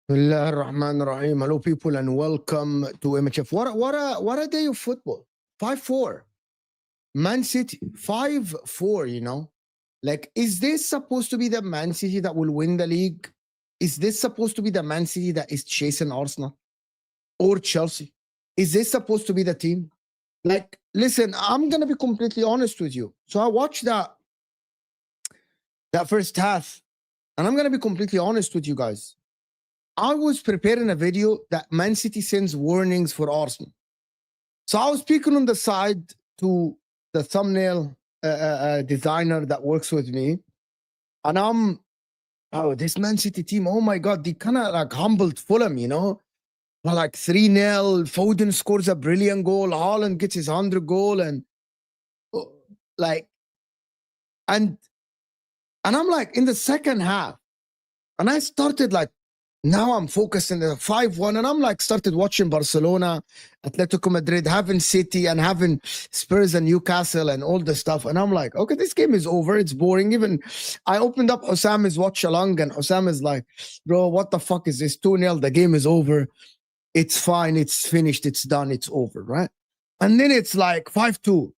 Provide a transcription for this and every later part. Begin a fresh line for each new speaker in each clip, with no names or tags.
Bismillah ar-Rahman ar-Rahim. Hello, people, and welcome to MHF. What a day of football. 5-4. Man City, 5-4, you know? Like, is this supposed to be the Man City that will win the league? Is this supposed to be the Man City that is chasing Arsenal or Chelsea? Is this supposed to be the team? Like, listen, I'm going to be completely honest with you. So I watched that first half, and I'm going to be completely honest with you guys. I was preparing a video that Man City sends warnings for Arsenal. So I was speaking on the side to the thumbnail designer that works with me. And this Man City team, oh my God, they kind of like humbled Fulham, you know? Like 3-0, Foden scores a brilliant goal, Haaland gets his 100th goal, and I'm like in the second half, and I started like, now I'm focused in the 5-1, and I'm like started watching Barcelona, Atletico Madrid, having City and having Spurs and Newcastle and all the stuff. And I'm like, okay, this game is over. It's boring. Even I opened up Osama's watch along, and Osama's like, bro, what the fuck is this? 2-0, the game is over. It's fine. It's finished. It's done. It's over, right? And then it's like 5-2,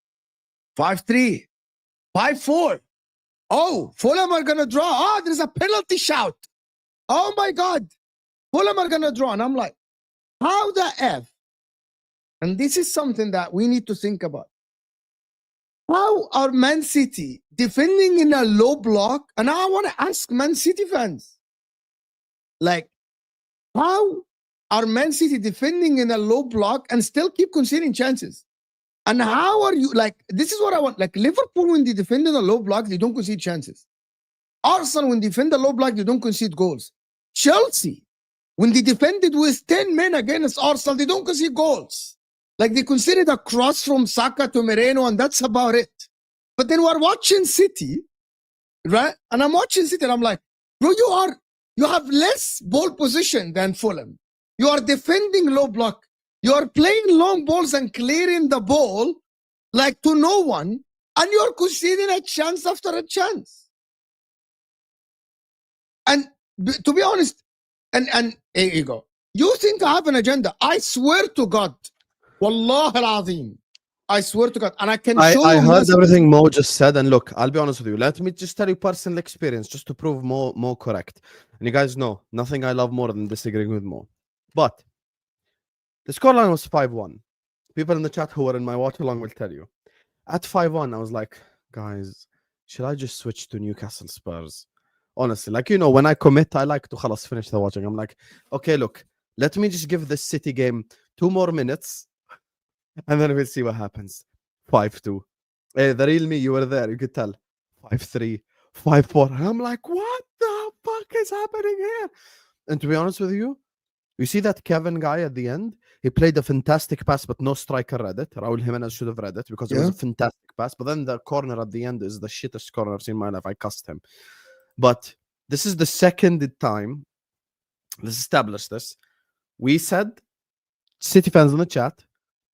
5-3, 5-4. Oh, Fulham are going to draw. Oh, there's a penalty shout. Oh my God. Fulham are going to draw. And I'm like, how the F? And this is something that we need to think about. How are Man City defending in a low block? And I want to ask Man City fans, like, how are Man City defending in a low block and still keep conceding chances? And how are you, like, this is what I want. Like, Liverpool, when they defend in a low block, they don't concede chances. Arsenal, when they defend a low block, they don't concede goals. Chelsea, when they defended with 10 men against Arsenal, they don't concede goals. Like, they conceded a cross from Saka to Moreno, and that's about it. But then we're watching City, right? And I'm watching City, and I'm like, bro, you have less ball position than Fulham. You are defending low block. You are playing long balls and clearing the ball like to no one, and you're conceding a chance after a chance. And to be honest, and here you go. You think I have an agenda? I swear to God, Wallah al-Azim, I swear to God, and I can show you.
I heard everything Mo just said, and look, I'll be honest with you. Let me just tell you personal experience, just to prove Mo correct. And you guys know, nothing I love more than disagreeing with Mo. But the scoreline was 5-1. People in the chat who were in my watch along will tell you. At 5-1, I was like, guys, should I just switch to Newcastle Spurs? Honestly, like, you know, when I commit, I like to finish the watching. I'm like, okay, look, let me just give this City game 2 more minutes, and then we'll see what happens. 5-2. Hey, the real me, you were there. You could tell. 5-3, 5-4. And I'm like, what the fuck is happening here? And to be honest with you, you see that Kevin guy at the end? He played a fantastic pass, but no striker read it. Raul Jimenez should have read it because it was a fantastic pass. But then the corner at the end is the shittest corner I've seen in my life. I cussed him. But this is the second time. Let's establish this. We said, City fans in the chat,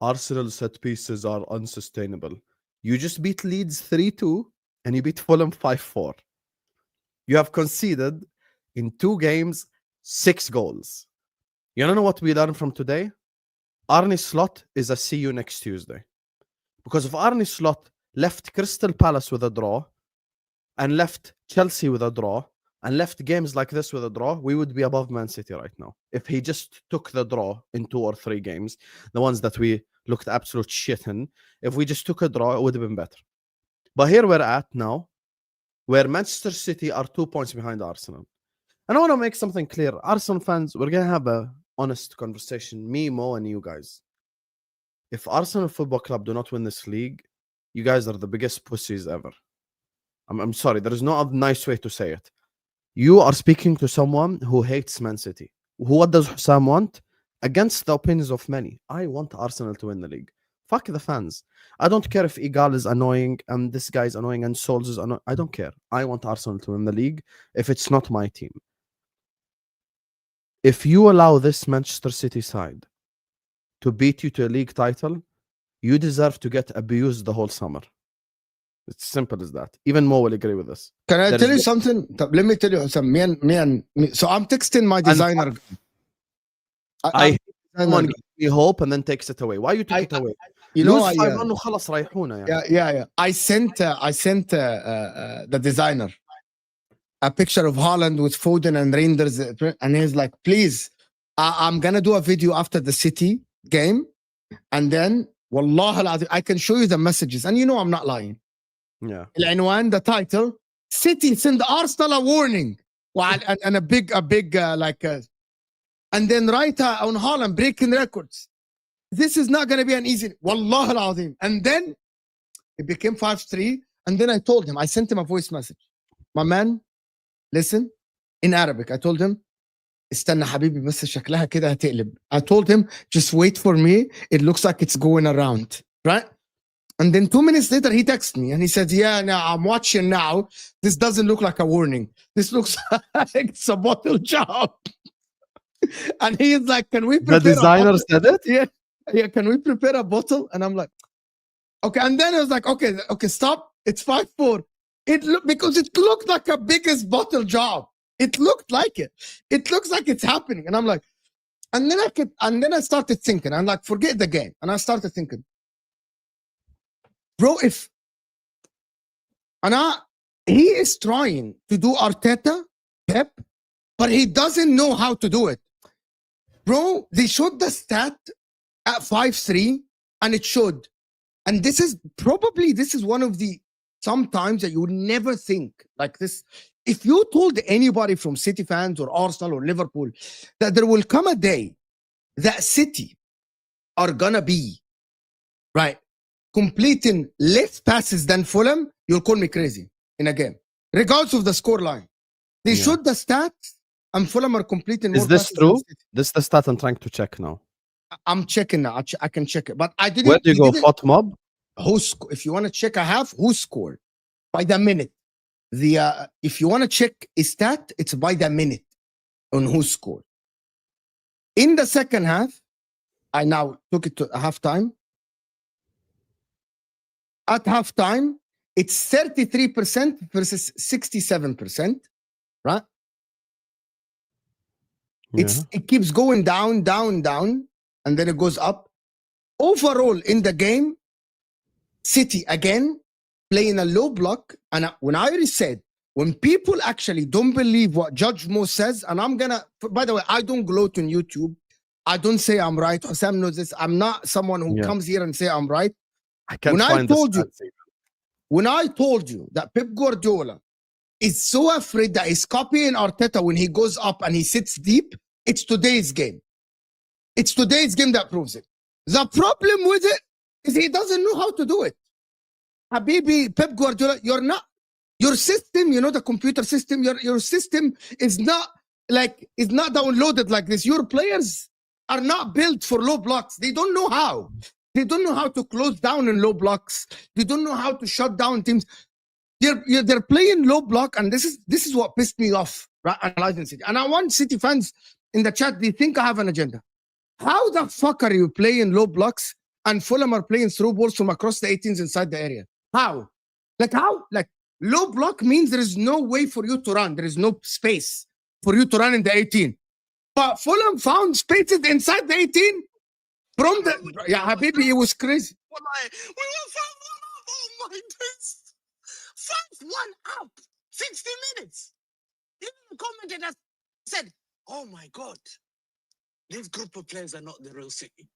Arsenal set pieces are unsustainable. You just beat Leeds 3-2 and you beat Fulham 5-4. You have conceded in 2 games 6 goals. You don't know what we learned from today? Arne Slot is a see you next Tuesday. Because if Arne Slot left Crystal Palace with a draw and left Chelsea with a draw and left games like this with a draw, we would be above Man City right now. If he just took the draw in 2 or 3 games, the ones that we looked absolute shit in, if we just took a draw, it would have been better. But here we're at now, where Manchester City are 2 points behind Arsenal. And I want to make something clear. Arsenal fans, we're going to have a honest conversation, me, Mo, and you guys. If Arsenal Football Club do not win this league, you guys are the biggest pussies ever. I'm sorry. There is no other nice way to say it. You are speaking to someone who hates Man City. What does Hussam want? Against the opinions of many. I want Arsenal to win the league. Fuck the fans. I don't care if Igal is annoying and this guy is annoying and Souls is annoying. I don't care. I want Arsenal to win the league if it's not my team. If you allow this Manchester City side to beat you to a league title, you deserve to get abused the whole summer. It's simple as that. Even Mo will agree with this.
Can I tell you something? Let me tell you something. So I'm texting my designer.
I hate someone gives me hope and then takes it away. Why you take it away?
You know, I sent the designer a picture of Haaland with Foden and Reinders, and he's like, please, I'm gonna do a video after the City game, and then wallah I can show you the messages, and you know I'm not lying.
Yeah.
The title, City send Arsenal a warning. And a big and then right on Haaland breaking records. This is not going to be an easy. Wallah al-azim. And then it became 5-3. And then I told him, I sent him a voice message. My man, listen, in Arabic. I told him, استنى حبيبي بس شكلها كده هتقلب. I told him, just wait for me. It looks like it's going around. Right? And then 2 minutes later, he texted me and he said, yeah, now I'm watching now. This doesn't look like a warning. This looks like it's a bottle job. And he is like, can we prepare
the designer said it?
Yeah, can we prepare a bottle? And I'm like, okay. And then I was like, okay, stop. It's 5-4. Because it looked like a biggest bottle job. It looked like it. It looks like it's happening. And I'm like, and then I started thinking. I'm like, forget the game. And I started thinking, bro, he is trying to do Arteta, Pep, but he doesn't know how to do it. Bro, they showed the stat at 5-3, and it showed. And this is one of the sometimes that you would never think like this. If you told anybody from City fans or Arsenal or Liverpool that there will come a day that City are gonna be, right, completing less passes than Fulham, you'll call me crazy in a game, regardless of the scoreline. They showed the stats, and Fulham are completing more passes. Is this true?
This is the stat I'm trying to check now.
I'm checking now. I can check it, but I didn't.
Where do you go? Hot mob?
If you want to check a half, who scored by the minute? If you want to check a stat, it's by the minute on who scored. In the second half, I now took it to halftime. At halftime, it's 33% versus 67%, right? Yeah. It keeps going down, and then it goes up. Overall, in the game, City again playing a low block. And when I already said, when people actually don't believe what Judge Mo says, and by the way, I don't gloat on YouTube. I don't say I'm right. Sam knows this. I'm not someone who comes here and say I'm right. When I told you that Pep Guardiola is so afraid that he's copying Arteta when he goes up and he sits deep, it's today's game. It's today's game that proves it. The problem with it is he doesn't know how to do it. Habibi, Pep Guardiola, you're not, your system, you know, the computer system, your system is not downloaded like this. Your players are not built for low blocks. They don't know how. They don't know how to close down in low blocks. They don't know how to shut down teams. They're playing low block, and this is what pissed me off, right? Analyzing City. And I want City fans in the chat, they think I have an agenda. How the fuck are you playing low blocks and Fulham are playing through balls from across the 18s inside the area? How? Like low block means there is no way for you to run. There is no space for you to run in the 18. But Fulham found spaces inside the 18 from the... Yeah, Habibi, it was crazy.
We were 5-1 up. Oh my days. 5-1 up. 60 minutes. Even the commentator said, oh my God, this group of players are not the real City.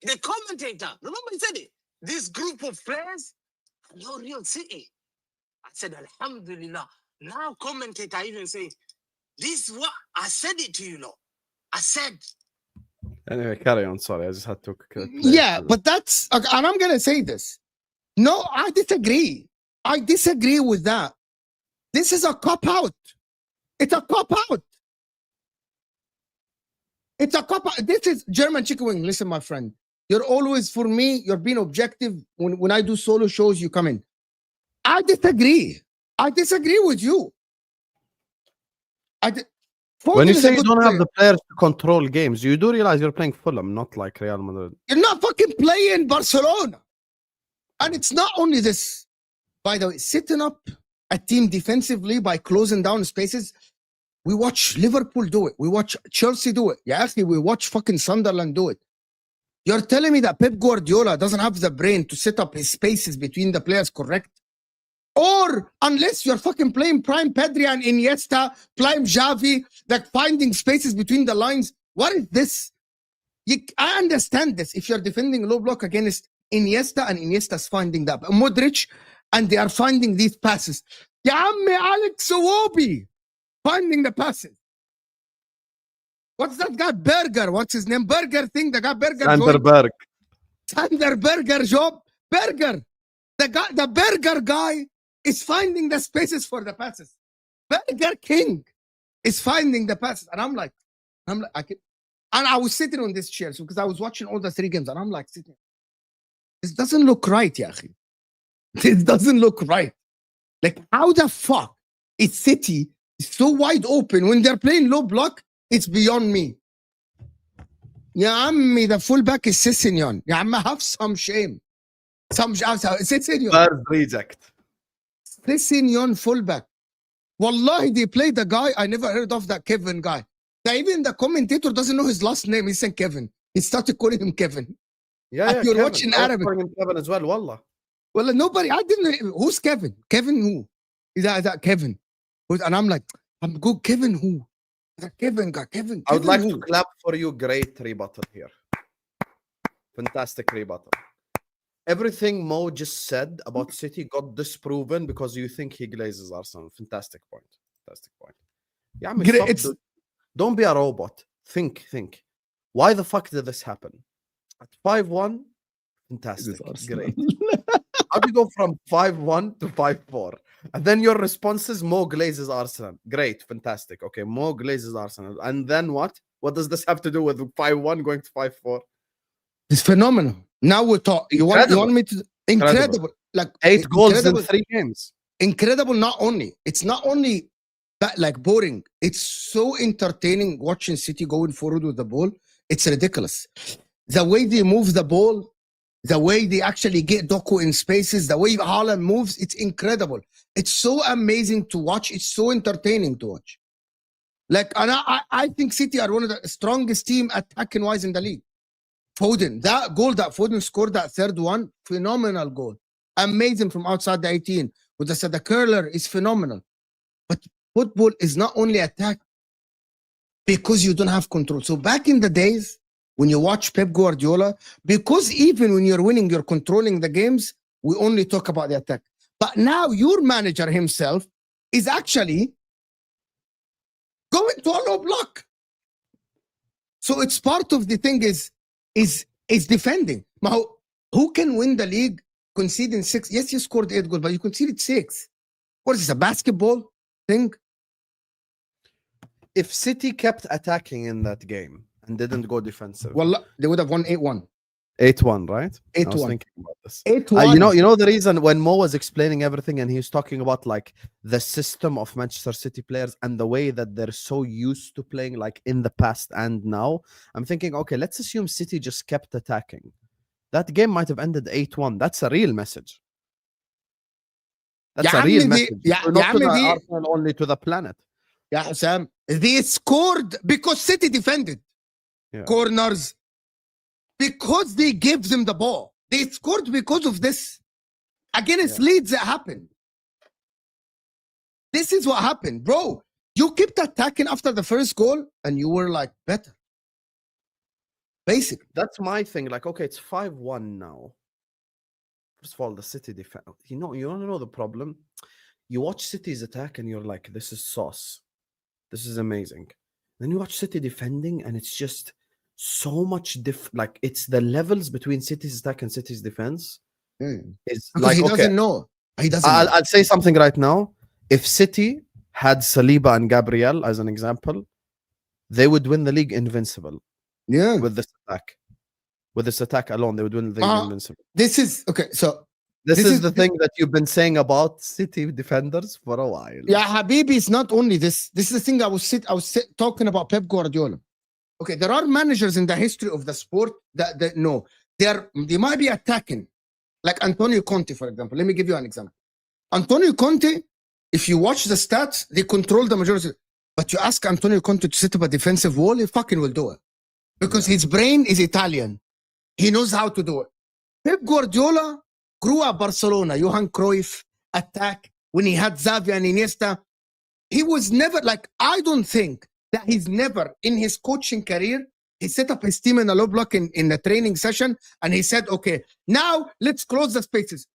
The commentator, remember he said it, this group of players are not real City. I said, Alhamdulillah. Now commentator even say, this what I said it to you, lot. I said.
Anyway, carry on. Sorry, I just had to.
Yeah, but that's, and I'm gonna say this. No, I disagree. I disagree with that. This is a cop out. It's a cop out. It's a cop out. This is German chicken wing. Listen, my friend. You're always, for me, you're being objective. When I do solo shows, you come in. I disagree. I disagree with you.
When you say you don't have the players to control games, you do realize you're playing Fulham, not like Real Madrid.
You're not fucking playing Barcelona. And it's not only this. By the way, setting up a team defensively by closing down spaces. We watch Liverpool do it. We watch Chelsea do it. Yeah, actually, we watch fucking Sunderland do it. You're telling me that Pep Guardiola doesn't have the brain to set up his spaces between the players, correct? Or unless you're fucking playing prime Pedri and Iniesta, prime Xavi, like finding spaces between the lines. What is this? I understand this. If you're defending low block against Iniesta and Iniesta's finding that. Modric, and they are finding these passes. Ya Ammi Alex Iwobi finding the passes. What's that guy? Berger. What's his name? Berger thing. The guy Berger. Sander Berger job. Berger. The Berger guy is finding the spaces for the passes. Berger King is finding the passes. And I'm like, and I was sitting on this chair because I was watching all the 3 games, and I'm like sitting. This doesn't look right, Yahi. This doesn't look right. Like, how the fuck is City so wide open when they're playing low block? It's beyond me. Ya Ammi, the fullback is Sissignon. Ya Ammi, have some shame. Sissignon.
Reject.
Sissignon fullback. Wallahi, they played the guy. I never heard of that Kevin guy. Even the commentator doesn't know his last name. He said Kevin. He started calling him Kevin.
Yeah,
you're
Kevin.
watching Arabic.
Calling him Kevin as well, wallah.
Well, nobody, I didn't. Who's Kevin? Kevin who? Is that Kevin? And I'm like, I'm good. Kevin who? That Kevin guy. Kevin.
I would like
who?
to clap for you. Great rebuttal here. Fantastic rebuttal. Everything Mo just said about City got disproven because you think he glazes Arsenal. Fantastic point. Fantastic point. Yeah, I mean, don't be a robot. Think. Why the fuck did this happen? At 5-1, fantastic. Great. How do you go from 5-1 to 5-4? And then your response is Mo glazes Arsenal. Great, fantastic. Okay, Mo glazes Arsenal. And then what? What does this have to do with 5-1 going to 5-4?
It's phenomenal. Now we're talking. You want me to incredible. Like
8 goals in 3 games.
Incredible. It's not only that like boring. It's so entertaining watching City going forward with the ball. It's ridiculous. The way they move the ball, the way they actually get Doku in spaces, the way Haaland moves, it's incredible. It's so amazing to watch. It's so entertaining to watch. Like, and I think City are one of the strongest team attacking wise in the league. Foden, that goal that Foden scored, that third one, phenomenal goal. Amazing from outside the 18. With the curler is phenomenal. But football is not only attack because you don't have control. So back in the days, when you watch Pep Guardiola, because even when you're winning, you're controlling the games, we only talk about the attack. But now your manager himself is actually going to a low block. So it's part of the thing is defending. ما هو, who can win the league conceding 6? Yes, you scored 8 goals, but you conceded 6. What is this, a basketball thing?
If City kept attacking in that game and didn't go defensive,
Well, they would have won 8-1.
8-1, right? I was
8-1.
thinking about this.
8-1.
You know the reason when Mo was explaining everything and he was talking about like the system of Manchester City players and the way that they're so used to playing like in the past and now, I'm thinking, okay, let's assume City just kept attacking. That game might have ended 8-1. That's a real message. That's
يا
a real
عمي
message.
يا
Not to the
عمي
Arsenal, only to the planet.
يا حسام, they scored because City defended.
Yeah.
Corners, because they gave them the ball. They scored because of this. Against Leeds, it happened. This is what happened, bro. You kept attacking after the first goal, and you were like better. Basically,
That's my thing. Like, okay, it's 5-1 now. First of all, the City defense. You want to know the problem? You watch City's attack and you're like, this is sauce. This is amazing. Then you watch City defending and it's just so much like it's the levels between City's attack and City's defense. Is
because
like,
he
okay,
doesn't know. He doesn't. know.
I'll say something right now. If City had Saliba and Gabriel as an example, they would win the league invincible.
Yeah.
With this attack. With this attack alone, they would win the league invincible.
This is okay. So
this is the thing that you've been saying about City defenders for a while.
Yeah, Habibi, it's not only this. This is the thing I was talking about Pep Guardiola. Okay, there are managers in the history of the sport that no, they might be attacking, like Antonio Conte, for example. Let me give you an example. Antonio Conte, if you watch the stats, they control the majority. But you ask Antonio Conte to set up a defensive wall, he fucking will do it. Because his brain is Italian. He knows how to do it. Pep Guardiola grew up Barcelona, Johan Cruyff, attack, when he had Xavi and Iniesta. He was never, like, I don't think that he's never, in his coaching career, he set up his team in a low block in a training session, and he said, okay, now let's close the spaces.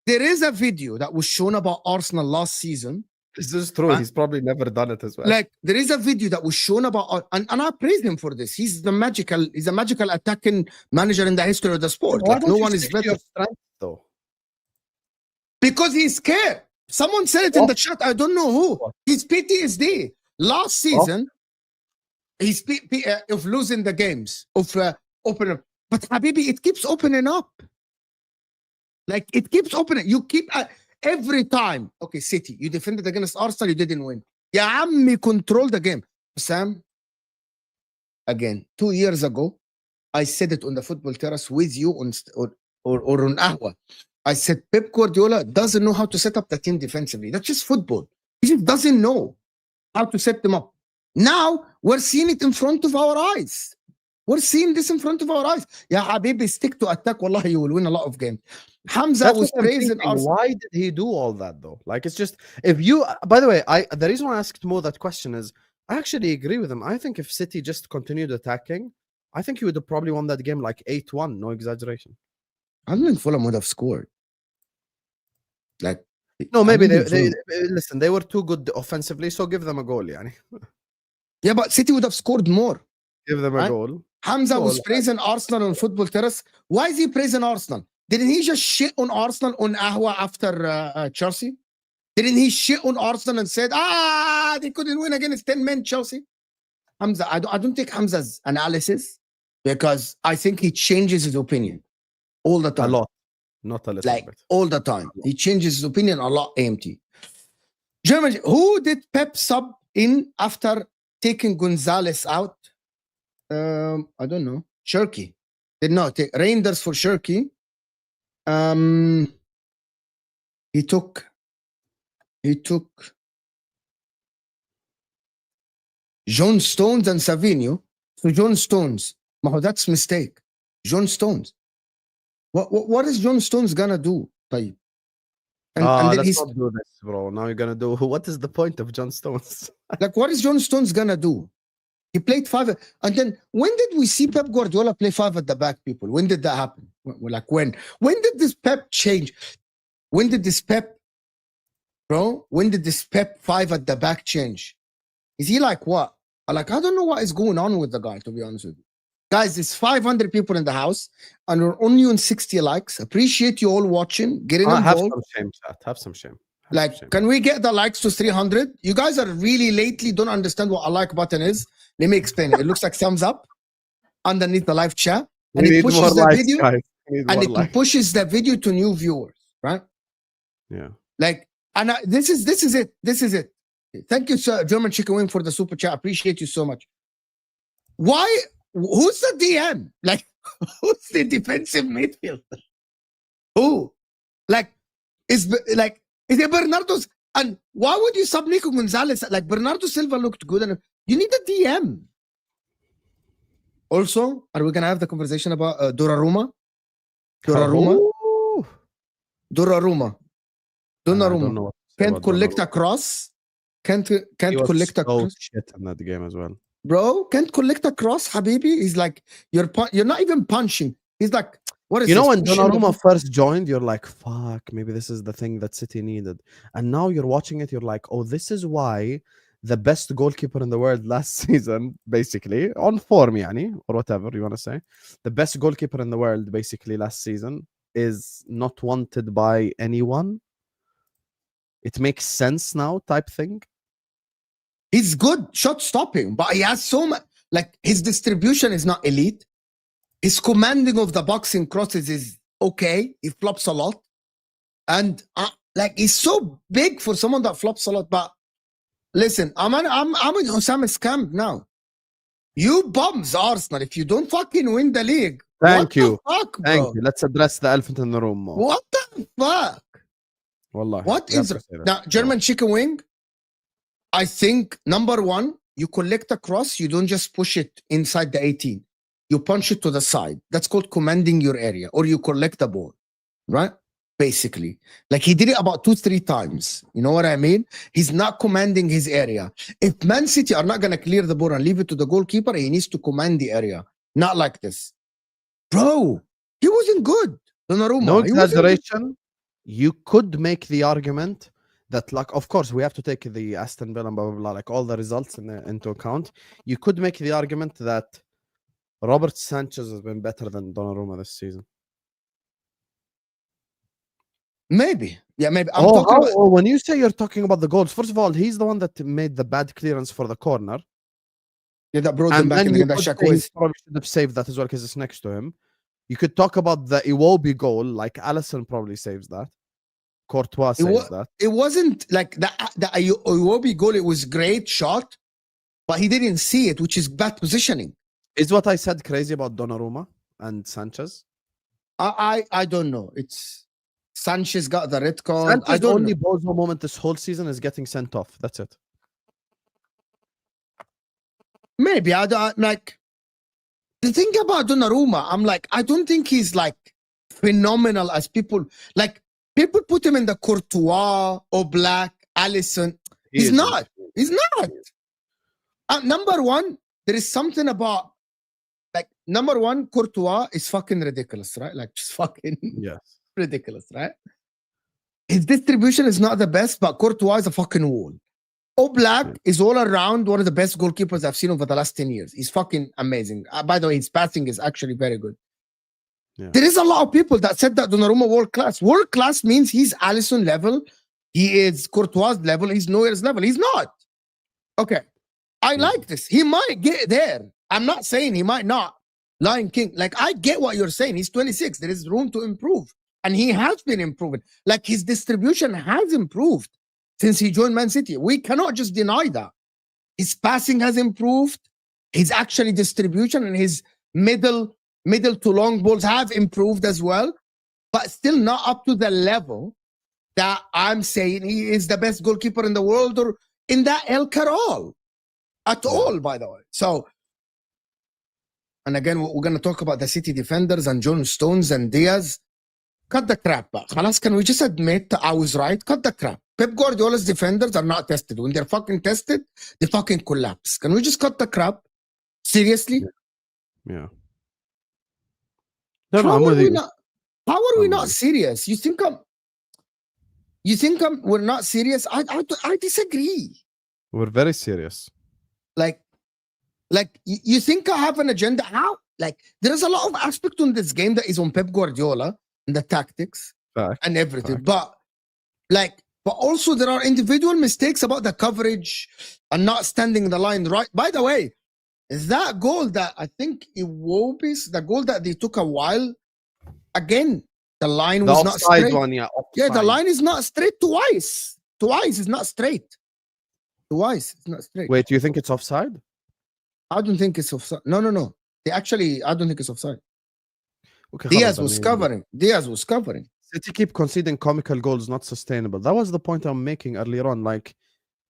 There is a video that was shown about Arsenal last season.
This is true. He's probably never done it as well.
Like, there is a video that was shown about, and I praise him for this. He's a magical attacking manager in the history of the sport.
Why
like,
don't
no
you
one is
stick to
better.
your strength, though?
Because he's scared. Someone said it in the chat. I don't know who. His PTSD. Last season, he's of losing the games, of opening. But Habibi, it keeps opening up. Like, it keeps opening. You keep every time. Okay, City, you defended against Arsenal, you didn't win. Ya ammi, control the game. Sam, again, 2 years ago, I said it on the football terrace with you on Ahwa. I said Pep Guardiola doesn't know how to set up the team defensively. That's just football. He just doesn't know how to set them up. Now we're seeing it in front of our eyes. We're seeing this in front of our eyes. Ya Habibi, stick to attack. Wallahi, you will win a lot of games. Hamza was praising Arsenal.
Why did he do all that though? Like, it's just, if you, by the way, the reason why I asked Mo that question is I actually agree with him. I think if City just continued attacking, I think he would have probably won that game like 8-1, no exaggeration.
I don't think Fulham would have scored. Like,
no, maybe they listen, they were too good offensively, so give them a goal, yani.
Yeah, but City would have scored more.
Give them a goal.
Hamza was praising Arsenal on football terrace. Why is he praising Arsenal? Didn't he just shit on Arsenal on Ahwa after Chelsea? Didn't he shit on Arsenal and said, they couldn't win against 10 men Chelsea? Hamza, I don't take Hamza's analysis because I think he changes his opinion all the time.
A lot. Not a little
like,
bit.
All the time. He changes his opinion a lot, AMT. Germany, who did Pep sub in after taking Gonzalez out? I don't know. Shirky. Did not take Reinders for Shirky. He took John Stones and Savinho. So John Stones, that's mistake. John Stones. What is John Stones gonna do? And then
let's not do this, bro. Now you're gonna do. What is the point of John Stones?
Like, what is John Stones gonna do? He played 5, and then when did we see Pep Guardiola play 5 at the back? People, when did that happen? Like, when did this Pep change? When did this Pep, bro? When did this Pep 5 at the back change? Is he like what? Like, I don't know what is going on with the guy, to be honest with you. Guys, it's 500 people in the house, and we're only on 60 likes. Appreciate you all watching, getting
Have
involved.
some shame, chat. Have some shame. Have some
Like,
shame.
can we get the likes to 300? You guys are really lately don't understand what a like button is. Let me explain it. It looks like thumbs up underneath the live chat,
We
and it
need more
pushes the
likes,
video,
guys. We need
and
more
it
likes.
pushes the video to new viewers, right?
Yeah.
Like, and this is it. This is it. Thank you, sir, German Chicken Wing, for the super chat. Appreciate you so much. Why? Who's the DM? Like, who's the defensive midfielder? Who? Like, is it Bernardo's? And why would you sub Nico Gonzalez? Like, Bernardo Silva looked good, and you need a DM. Also, are we gonna have the conversation about Donnarumma? Donnarumma?
Oh.
Donnarumma.
I don't
Donnarumma.
know what to say
Can't
about
collect a
Donnarumma.
cross. Can't
He was
collect a
so
cross.
shit in that game as well.
Bro, can't collect a cross, Habibi. He's like, you're not even punching. He's like, what is
You know,
this?
when
Pushing the
Donnarumma
ball?
first joined, you're like, fuck, maybe this is the thing that City needed. And now you're watching it, you're like, oh, this is why the best goalkeeper in the world last season, basically, on form, yani, or whatever you want to say, the best goalkeeper in the world, basically, last season, is not wanted by anyone. It makes sense now, type thing.
He's good shot stopping, but he has so much. Like, his distribution is not elite. His commanding of the boxing crosses is okay. He flops a lot, and like, he's so big for someone that flops a lot. But listen, I'm in Osama's camp now. You bums, Arsenal. If you don't fucking win the league,
Thank
what
you.
the fuck, bro?
Thank you. Let's address the elephant in the room more.
What the fuck?
Wallahi.
What
We have
is
to say that.
now German chicken wing? I think number one, you collect a cross, you don't just push it inside the 18. You punch it to the side. That's called commanding your area, or you collect the ball, right? Basically, like, he did it about 2-3 times. You know what I mean? He's not commanding his area. If Man City are not going to clear the ball and leave it to the goalkeeper, he needs to command the area. Not like this. Bro, he wasn't good. Donnarumma,
No
he wasn't good.
exaggeration. You could make the argument that, like, of course, we have to take the Aston Villa and blah, blah, blah, like all the results into account. You could make the argument that Robert Sanchez has been better than Donnarumma this season.
Maybe. Yeah, maybe. I'm talking about...
when you say you're talking about the goals, first of all, he's the one that made the bad clearance for the corner.
Yeah, that brought him
And
back
then
in the
you
game. That
could
Shaq
say he
was...
probably should have saved that as well because it's next to him. You could talk about the Iwobi goal, like Alisson probably saves that. Courtois saves that.
It wasn't like the Iwobi goal. It was great shot, but he didn't see it, which is bad positioning.
Is what I said crazy about Donnarumma and Sanchez?
I don't know. It's Sanchez got the red card.
Sanchez
I don't
only
know.
bozo moment this whole season is getting sent off. That's it.
Maybe I don't like the thing about Donnarumma. I'm like, I don't think he's like phenomenal as people like. People put him in the Courtois, Oblak, Alisson. He's not. He's not. Number one, there is something about like number one, Courtois is fucking ridiculous, right? Like, just fucking
Yes.
ridiculous, right? His distribution is not the best, but Courtois is a fucking wall. Oblak is all around one of the best goalkeepers I've seen over the last 10 years. He's fucking amazing. By the way, his passing is actually very good.
Yeah.
There is a lot of people that said that Donnarumma world class. World class means he's Alisson level. He is Courtois level. He's Neuer's level. He's not. Okay. I like this. He might get there. I'm not saying he might not. Lion King. Like, I get what you're saying. He's 26. There is room to improve. And he has been improving. Like, his distribution has improved since he joined Man City. We cannot just deny that. His passing has improved. His actually distribution and his middle to long balls have improved as well, but still not up to the level that I'm saying he is the best goalkeeper in the world or in that El Caral at all, by the way. So, and again, we're going to talk about the City defenders and John Stones and Diaz. Cut the crap. Khalas, can we just admit I was right? Cut the crap. Pep Guardiola's defenders are not tested. When they're fucking tested, they fucking collapse. Can we just cut the crap? Seriously?
Yeah.
How
I'm
are
with
we
you.
not? How are we not serious? You think we're not serious? I disagree.
We're very serious.
Like you think I have an agenda? How? like there is a lot of aspect on this game that is on Pep Guardiola and the tactics
Fact.
and everything.
Fact.
But also there are individual mistakes about the coverage and not standing the line right. By the way, that goal that I think Iwobi's, the goal that they took a while, again, the line
The
was not
offside
straight.
one, yeah.
Yeah, the
offside.
line is not straight twice. Twice is not straight. Twice it's not straight.
Wait, you think it's offside?
I don't think it's offside. No. They actually, I don't think it's offside.
Okay,
Diaz
خلاص,
was
I mean,
covering. Diaz was covering.
City keep conceding comical goals, not sustainable. That was the point I'm making earlier on. Like,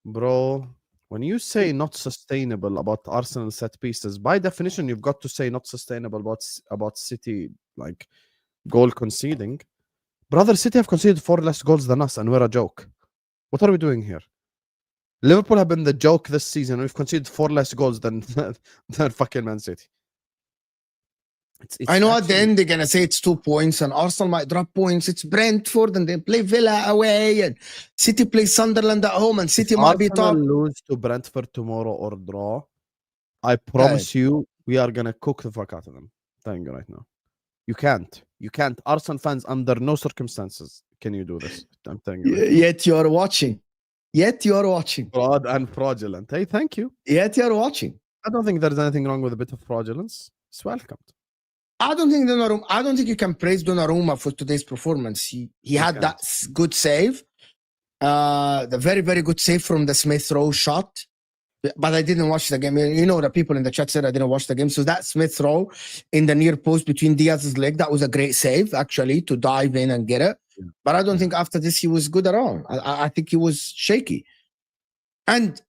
bro, when you say not sustainable about Arsenal set pieces, by definition, you've got to say not sustainable about City, like goal conceding. Brother, City have conceded 4 less goals than us, and we're a joke. What are we doing here? Liverpool have been the joke this season. We've conceded 4 less goals than fucking Man City. It's
I know at the
actually-
end they're gonna say it's 2 points and Arsenal might drop points. It's Brentford and they play Villa away and City plays Sunderland at home and City might be
Arsenal
top.
lose to Brentford tomorrow or draw, I promise you, we are gonna cook the fuck out of them. I'm telling you right now. You can't. Arsenal fans, under no circumstances can you do this. I'm telling you. Right
Yet you're watching.
Fraud and fraudulent. Hey, thank you.
Yet you're watching.
I don't think there's anything wrong with a bit of fraudulence. It's welcomed.
I don't think you can praise Donnarumma for today's performance. He had that good save. The very, very good save from the Smith Rowe shot. But I didn't watch the game. You know, the people in the chat said I didn't watch the game. So that Smith Rowe in the near post between Diaz's leg, that was a great save, actually, to dive in and get it.
Yeah.
But I don't think after this he was good at all. I think he was shaky. And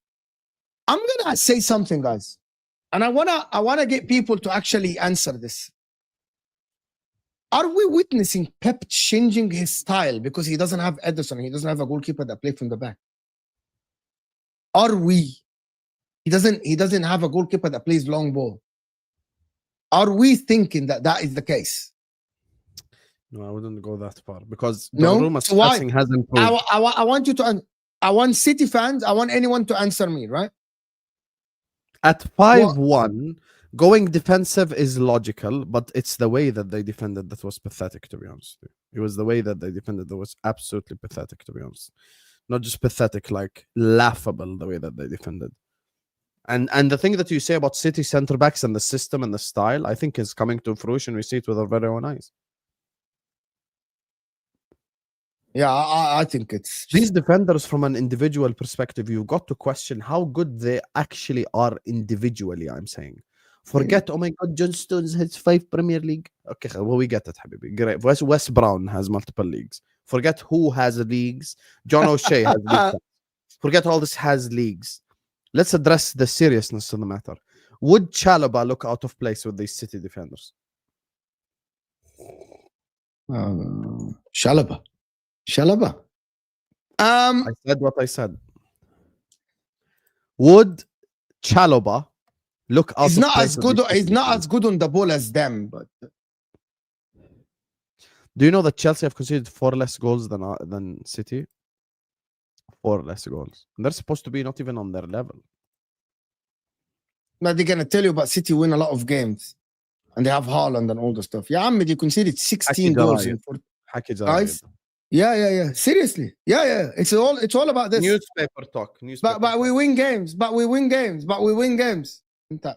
I'm gonna say something, guys. And I wanna get people to actually answer this. Are we witnessing Pep changing his style because he doesn't have Ederson? He doesn't have a goalkeeper that plays from the back. Are we? He doesn't have a goalkeeper that plays long ball. Are we thinking that is the case?
No, I wouldn't go that far because
No?
Donnarumma's
So why?
passing has improved.
I want you to. I want City fans. I want anyone to answer me. Right?
At 5-1, going defensive is logical, but it's the way that they defended that was pathetic, to be honest. It was the way that they defended that was absolutely pathetic, to be honest. Not just pathetic, like laughable, the way that they defended. And the thing that you say about City centre backs and the system and the style, I think is coming to fruition. We see it with our very own eyes.
Yeah, I think it's
These defenders, from an individual perspective, you've got to question how good they actually are individually. I'm saying, forget, oh my God, John Stones has 5 Premier League. Okay, well, we get it, Habibi. Great. Wes Brown has multiple leagues. Forget who has leagues. John O'Shea has leagues. Forget all this has leagues. Let's address the seriousness of the matter. Would Chalobah look out of place with these City defenders?
Chalobah.
I said what I said. Would Chalobah look out
He's
of
not
place
as
with
good.
these
He's
City
not
defenders?
as good on the ball as them. But
Do you know that Chelsea have conceded 4 less goals than City? 4 less goals. And they're supposed to be not even on their level.
they're gonna tell you about City win a lot of games, and they have Haaland and all the stuff. Yeah, Ahmed, you conceded 16 goals in 4
حكي
guys.
جرايد.
Yeah. Seriously. Yeah. It's all about this.
Newspaper talk.
But we win games. انت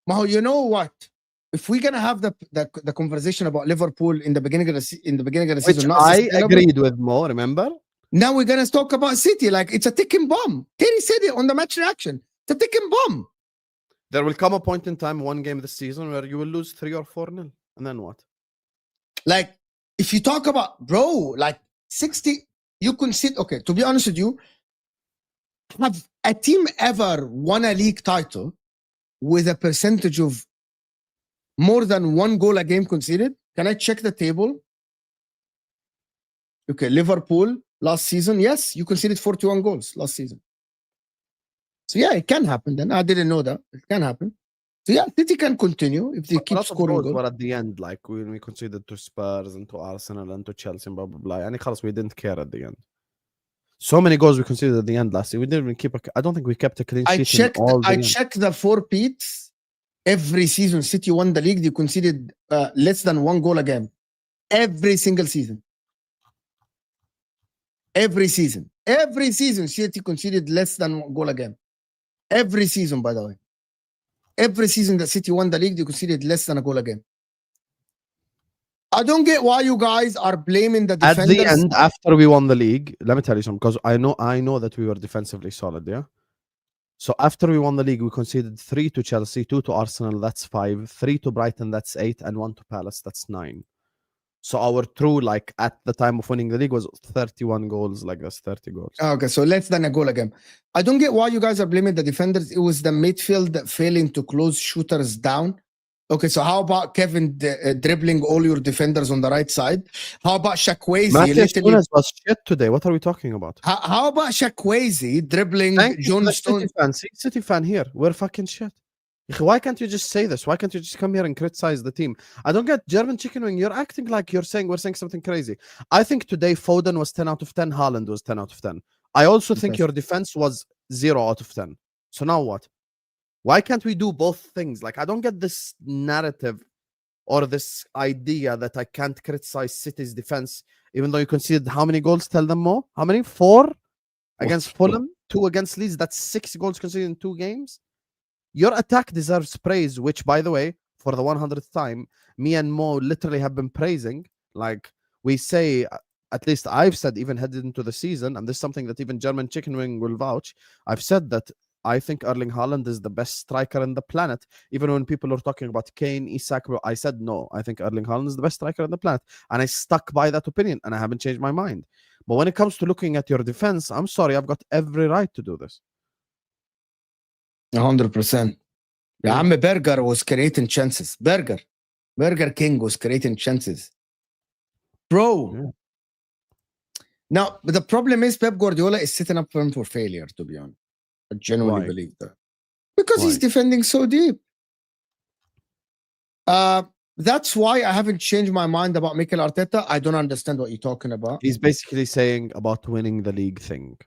ما هو, you know what? If we're gonna have the conversation about Liverpool in the beginning of the
Which
season, not
I
sustainable,
agreed with more, remember?
now we're gonna talk about City like it's a ticking bomb. Terry said it on the match reaction. It's a ticking bomb.
There will come a point in time, one game this season, where you will lose 3 or 4-0. And then what?
Like, if you talk about, bro, like 60, you concede. Okay, to be honest with you, have a team ever won a league title with a percentage of more than 1 goal a game conceded? Can I check the table? Okay, Liverpool last season, yes, you conceded 41 goals last season. So yeah, it can happen then. I didn't know that. It can happen. So yeah, City can continue if they
A
keep
lot of
scoring
goals
goals.
were at the end, like when we conceded to Spurs and to Arsenal and to Chelsea and blah, blah, blah. And we didn't care at the end. So many goals we conceded at the end last year. We didn't even keep I don't think we kept a clean sheet in all the
I
games.
checked the 4 peats Every season, City won the league. They conceded less than 1 goal a game. Every single season. Every season. Every season, City conceded less than 1 goal a game. Every season, by the way. Every season that City won the league, they conceded less than a goal a game. I don't get why you guys are blaming the
At
defenders.
the end, after we won the league, let me tell you something, because I know that we were defensively solid, yeah? So after we won the league, we conceded 3 to Chelsea, 2 to Arsenal, that's 5, 3 to Brighton, that's 8, and 1 to Palace, that's 9. So our true, like, at the time of winning the league was 31 goals, like that's 30 goals.
Okay, so less than a goal a game. I don't get why you guys are blaming the defenders. It was the midfield failing to close shooters down. Okay, so how about Kevin dribbling all your defenders on the right side? How about Shakwezi?
Matheus Nunes was shit today. What are we talking about?
How about Shakwezi dribbling
Thank you,
John
the
Stone?
City fan. See, City fan here. We're fucking shit. Why can't you just say this? Why can't you just come here and criticize the team? I don't get German chicken wing. You're acting like we're saying something crazy. I think today Foden was 10 out of 10. Haaland was 10 out of 10. I also think your defense was 0 out of 10. So now what? Why can't we do both things? Like, I don't get this narrative or this idea that I can't criticize City's defense, even though you conceded how many goals? Tell them more. How many? 4 against Fulham, 2 against Leeds. That's 6 goals conceded in 2 games. Your attack deserves praise, which, by the way, for the 100th time, me and Mo literally have been praising. Like, we say, at least I've said, even headed into the season, and this is something that even German Chicken Wing will vouch, I've said that I think Erling Haaland is the best striker on the planet. Even when people are talking about Kane, Isak, I said, no, I think Erling Haaland is the best striker on the planet. And I stuck by that opinion, and I haven't changed my mind. But when it comes to looking at your defense, I'm sorry, I've got every right to do this.
100%.
Yeah.
عم Berger was creating chances. Burger King was creating chances. Bro.
Yeah.
Now, but the problem is Pep Guardiola is setting up him for failure, to be honest. I genuinely
Why?
believe that. Because he's
Why?
defending so deep. That's why I haven't changed my mind about Mikel Arteta. I don't understand what you're talking about.
He's basically saying about winning the league thing.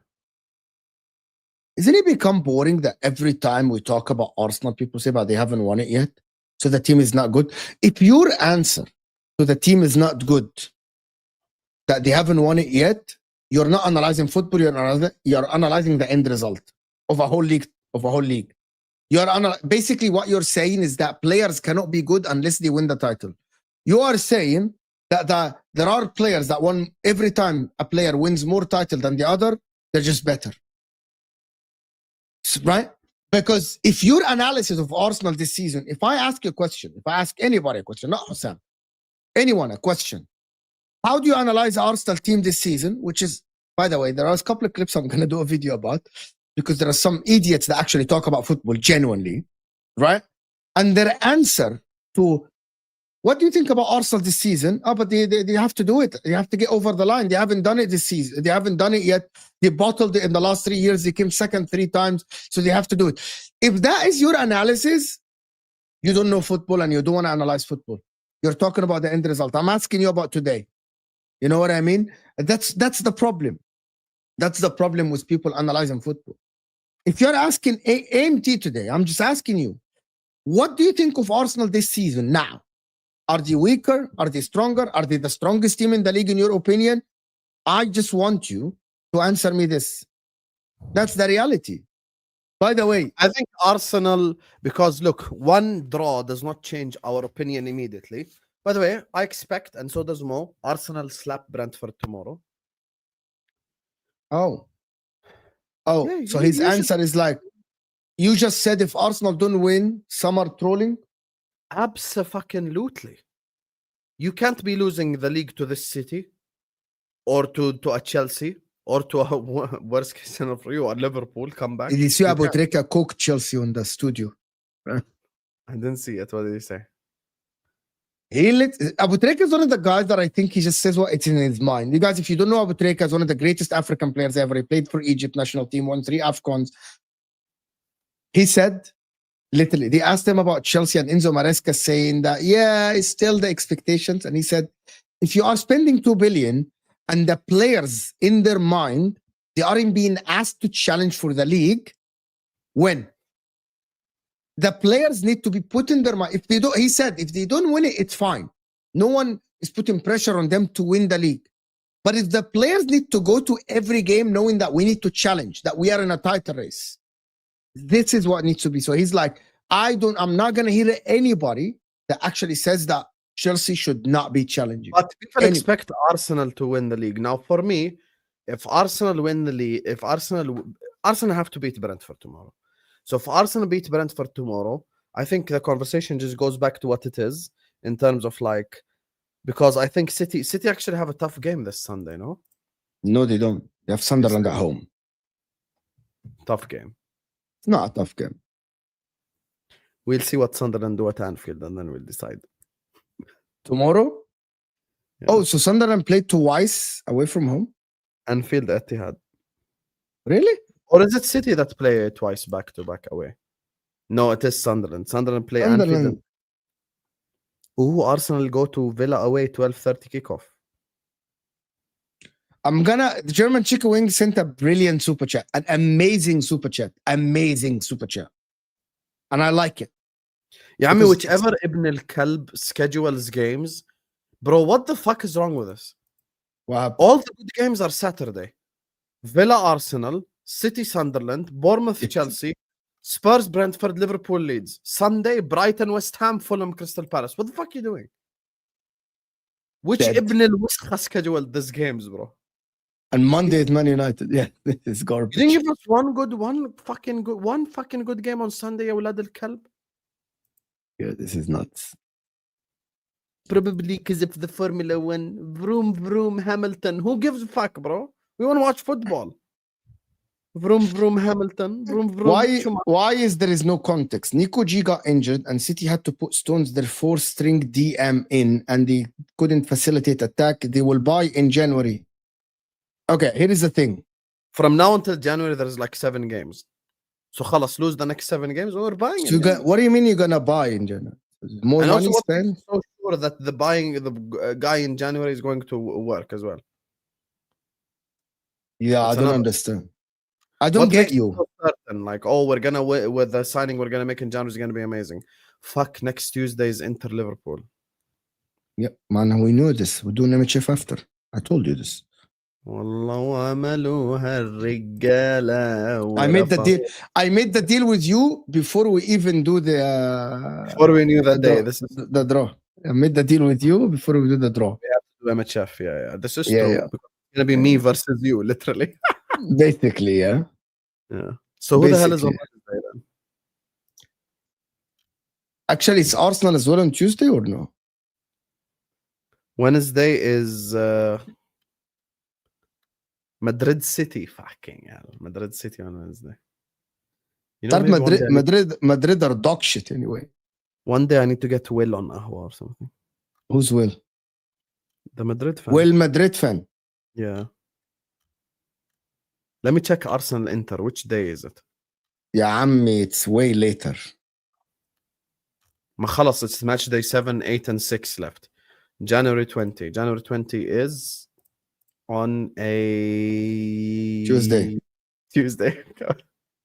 Isn't it become boring that every time we talk about Arsenal, people say, but they haven't won it yet, so the team is not good? If your answer to the team is not good, that they haven't won it yet, you're not analyzing football, you're analyzing the end result of a whole league. Basically what you're saying is that players cannot be good unless they win the title. You are saying that there are players that won every time a player wins more title than the other, they're just better. Right? Because if your analysis of Arsenal this season, if I ask you a question, if I ask anybody a question, not Hassan, anyone a question, how do you analyze Arsenal team this season? Which is, by the way, there are a couple of clips I'm going to do a video about, because there are some idiots that actually talk about football genuinely, right? And their answer to, what do you think about Arsenal this season? Oh, but they have to do it. They have to get over the line. They haven't done it this season. They haven't done it yet. They bottled it in the last 3 years. They came second 3 times, so they have to do it. If that is your analysis, you don't know football and you don't want to analyze football. You're talking about the end result. I'm asking you about today. You know what I mean? That's the problem. That's the problem with people analyzing football. If you're asking AMT today, I'm just asking you, what do you think of Arsenal this season now? Are they weaker? Are they stronger? Are they the strongest team in the league in your opinion? I just want you to answer me this. That's the reality. By the way,
I think Arsenal, because look, one draw does not change our opinion immediately. By the way, I expect, and so does Mo, Arsenal slap Brentford tomorrow.
Oh,
Yeah,
so his answer is like, you just said if Arsenal don't win, some are trolling?
Abso-fucking-lutely. You can't be losing the league to this City, or to a Chelsea, or to a worst case scenario for you, a Liverpool comeback.
Did you see
You
Abu
can't.
Trika cook Chelsea in the studio?
I didn't see it. What did he say?
Abu Trika is one of the guys that I think he just says what it's in his mind. You guys, if you don't know, Abu Trika is one of the greatest African players ever. He played for Egypt national team, won 3 AFCONs. He said, literally, they asked him about Chelsea and Enzo Maresca, saying that, yeah, it's still the expectations. And he said, if you are spending 2 billion and the players in their mind, they aren't being asked to challenge for the league, when? the players need to be put in their mind. If they don't, he said, if they don't win it, it's fine. No one is putting pressure on them to win the league. But if the players need to go to every game knowing that we need to challenge, that we are in a title race, this is what needs to be. So he's like, I'm not going to hear anybody that actually says that Chelsea should not be challenging.
But people
Any-
expect Arsenal to win the league. Now, for me, if Arsenal win the league, Arsenal have to beat Brentford tomorrow. So if Arsenal beat Brentford tomorrow, I think the conversation just goes back to what it is in terms of like, because I think City actually have a tough game this Sunday, no?
No, they don't. They have Sunderland at home.
Tough game.
It's not a tough game.
We'll see what Sunderland do at Anfield and then we'll decide.
Tomorrow?
Yeah.
Oh, so Sunderland played twice away from home?
Anfield, Etihad.
Really?
Or is it City that play twice back to back away? No, it is Sunderland. Sunderland play Anfield.
Sunderland.
Ooh, Arsenal go to Villa away 12:30 kickoff.
The German Chicken Wing sent a brilliant super chat, an amazing super chat. And I like it.
Yeah, I mean,
Because
whichever Ibn al-Kalb schedules games, bro, what the fuck is wrong with us?
Wow.
All the good games are Saturday. Villa, Arsenal, City, Sunderland, Bournemouth, Chelsea, Spurs, Brentford, Liverpool, Leeds. Sunday, Brighton, West Ham, Fulham, Crystal Palace. What the fuck are you doing? Which
Dead.
Ibn al-Waskha scheduled these games, bro?
And Monday at Man United. Yeah, this is garbage.
You didn't give us one fucking good game on Sunday, ya Walad al-Kalb?
Yeah, this is nuts.
Probably because of the Formula One. Vroom, vroom, Hamilton. Who gives a fuck, bro? We want to watch football. Vroom, vroom, Hamilton. Vroom, vroom.
Why is there is no context? Nico G got injured and City had to put Stones, their four-string DM in, and they couldn't facilitate attack. They will buy in January. Okay, here is the thing.
From now until January, there's like 7 games. So khalas, lose the next 7 games, we're buying
So what do you mean you're going to buy in January? More
and
money
also,
spent?
so sure that the guy in January is going to work as well.
Yeah,
That's
I don't
another-
understand. I don't
What
get
makes
you.
it so certain? Like, oh, we're gonna with the signing we're gonna make in January is gonna be amazing. Fuck, next Tuesday is Inter Liverpool.
Yeah, man, we knew this. We're doing MHF after. I told you this.
والله وعملوها الرجالة.
I made the deal with you before we even do the
Before we knew that day,
draw.
this is
the draw. I made the deal with you before we do the draw.
MHF. Yeah. This is
Yeah,
true.
yeah.
It's gonna be me versus you, literally.
Basically, yeah.
Yeah. So who the hell is on
Basically.
Wednesday then?
Actually, it's Arsenal as well on Tuesday or no?
Wednesday is Madrid City. Fucking hell. Madrid City on Wednesday. You know,
Start
maybe
Madrid are dog shit anyway.
one day I need to get Will on Ahwa or something.
Who's Will?
The Madrid fan.
Will Madrid fan.
Yeah. Let me check Arsenal Inter. Which day is it?
Yeah, عمي, it's way later.
ما خلص, it's match day 7, 8 and 6 left. January 20. January 20 is on a
Tuesday.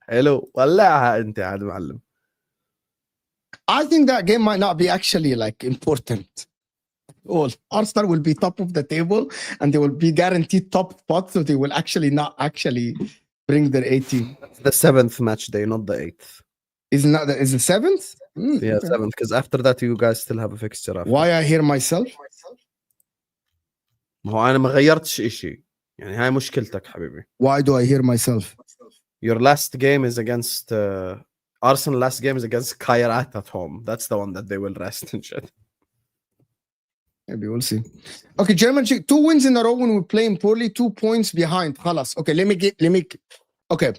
Hello. والله انت عاد معلم.
I think that game might not be actually like important. All Arsenal will be top of the table and they will be guaranteed top spot, so they will actually not actually bring their A team.
That's the 7th match day, not the 8th.
Is the 7th?
Yeah, 7th, because after that you guys still have a fixture after.
Why I hear myself?
ما هو انا ما غيرتش شيء. يعني هاي مشكلتك حبيبي.
Why do I hear myself?
Your last game is against Arsenal. Last game is against Kairat at home. That's the one that they will rest and shit.
Maybe we'll see. Okay, German 2 wins in a row when we're playing poorly, 2 points behind. خلاص. Okay, let me. Okay,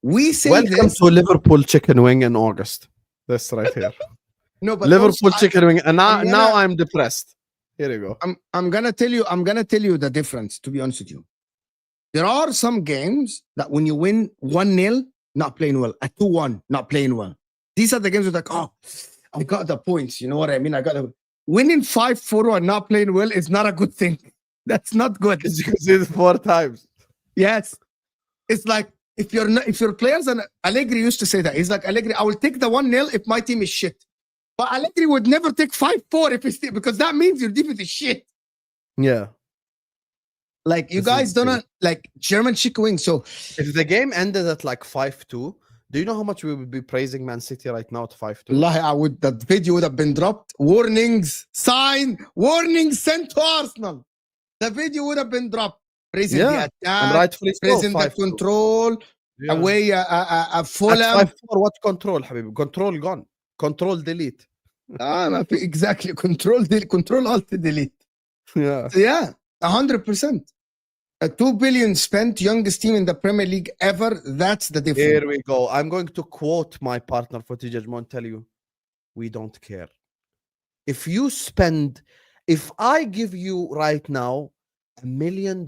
we say
Welcome
this.
to Liverpool chicken wing in August. This right here.
No, but
Liverpool
also,
chicken wing, and
I'm
now
gonna-
I'm depressed. Here you go.
I'm gonna tell you the difference. To be honest with you, there are some games that when you win 1-0, not playing well. At 2-1, not playing well. These are the games where like, oh, I got the points. You know what I mean? I got the winning 5-4 and not playing well is not a good thing. That's not good.
Because you can see it 4 times.
Yes, it's like if you're not, if your players, and Allegri used to say that, he's like, Allegri, I will take the 1-0 if my team is shit. But Allegri would never take 5-4 if it's because that means your defense is shit.
Yeah.
Like you
This is
guys
the
don't
thing.
know, like German chicken wings. So
If the game ended at like 5-2, do you know how much we would be praising Man City right now at 5-2?
Allah, I would, that video would have been dropped. Warnings, sign, warnings sent to Arsenal. The video would have been dropped. Praising
Yeah,
the
and
attack,
rightfully so.
praising the
5-2.
control,
Yeah.
away
At
Fulham.
5-4, what control, Habib? Control gone. Control delete.
Exactly. Control alt delete.
Yeah.
So yeah, 100%. A 2 billion spent, youngest team in the Premier League ever. That's the difference.
Here we go. I'm going to quote my partner for TJMO and tell you, we don't care. If you spend, if I give you right now $1 million,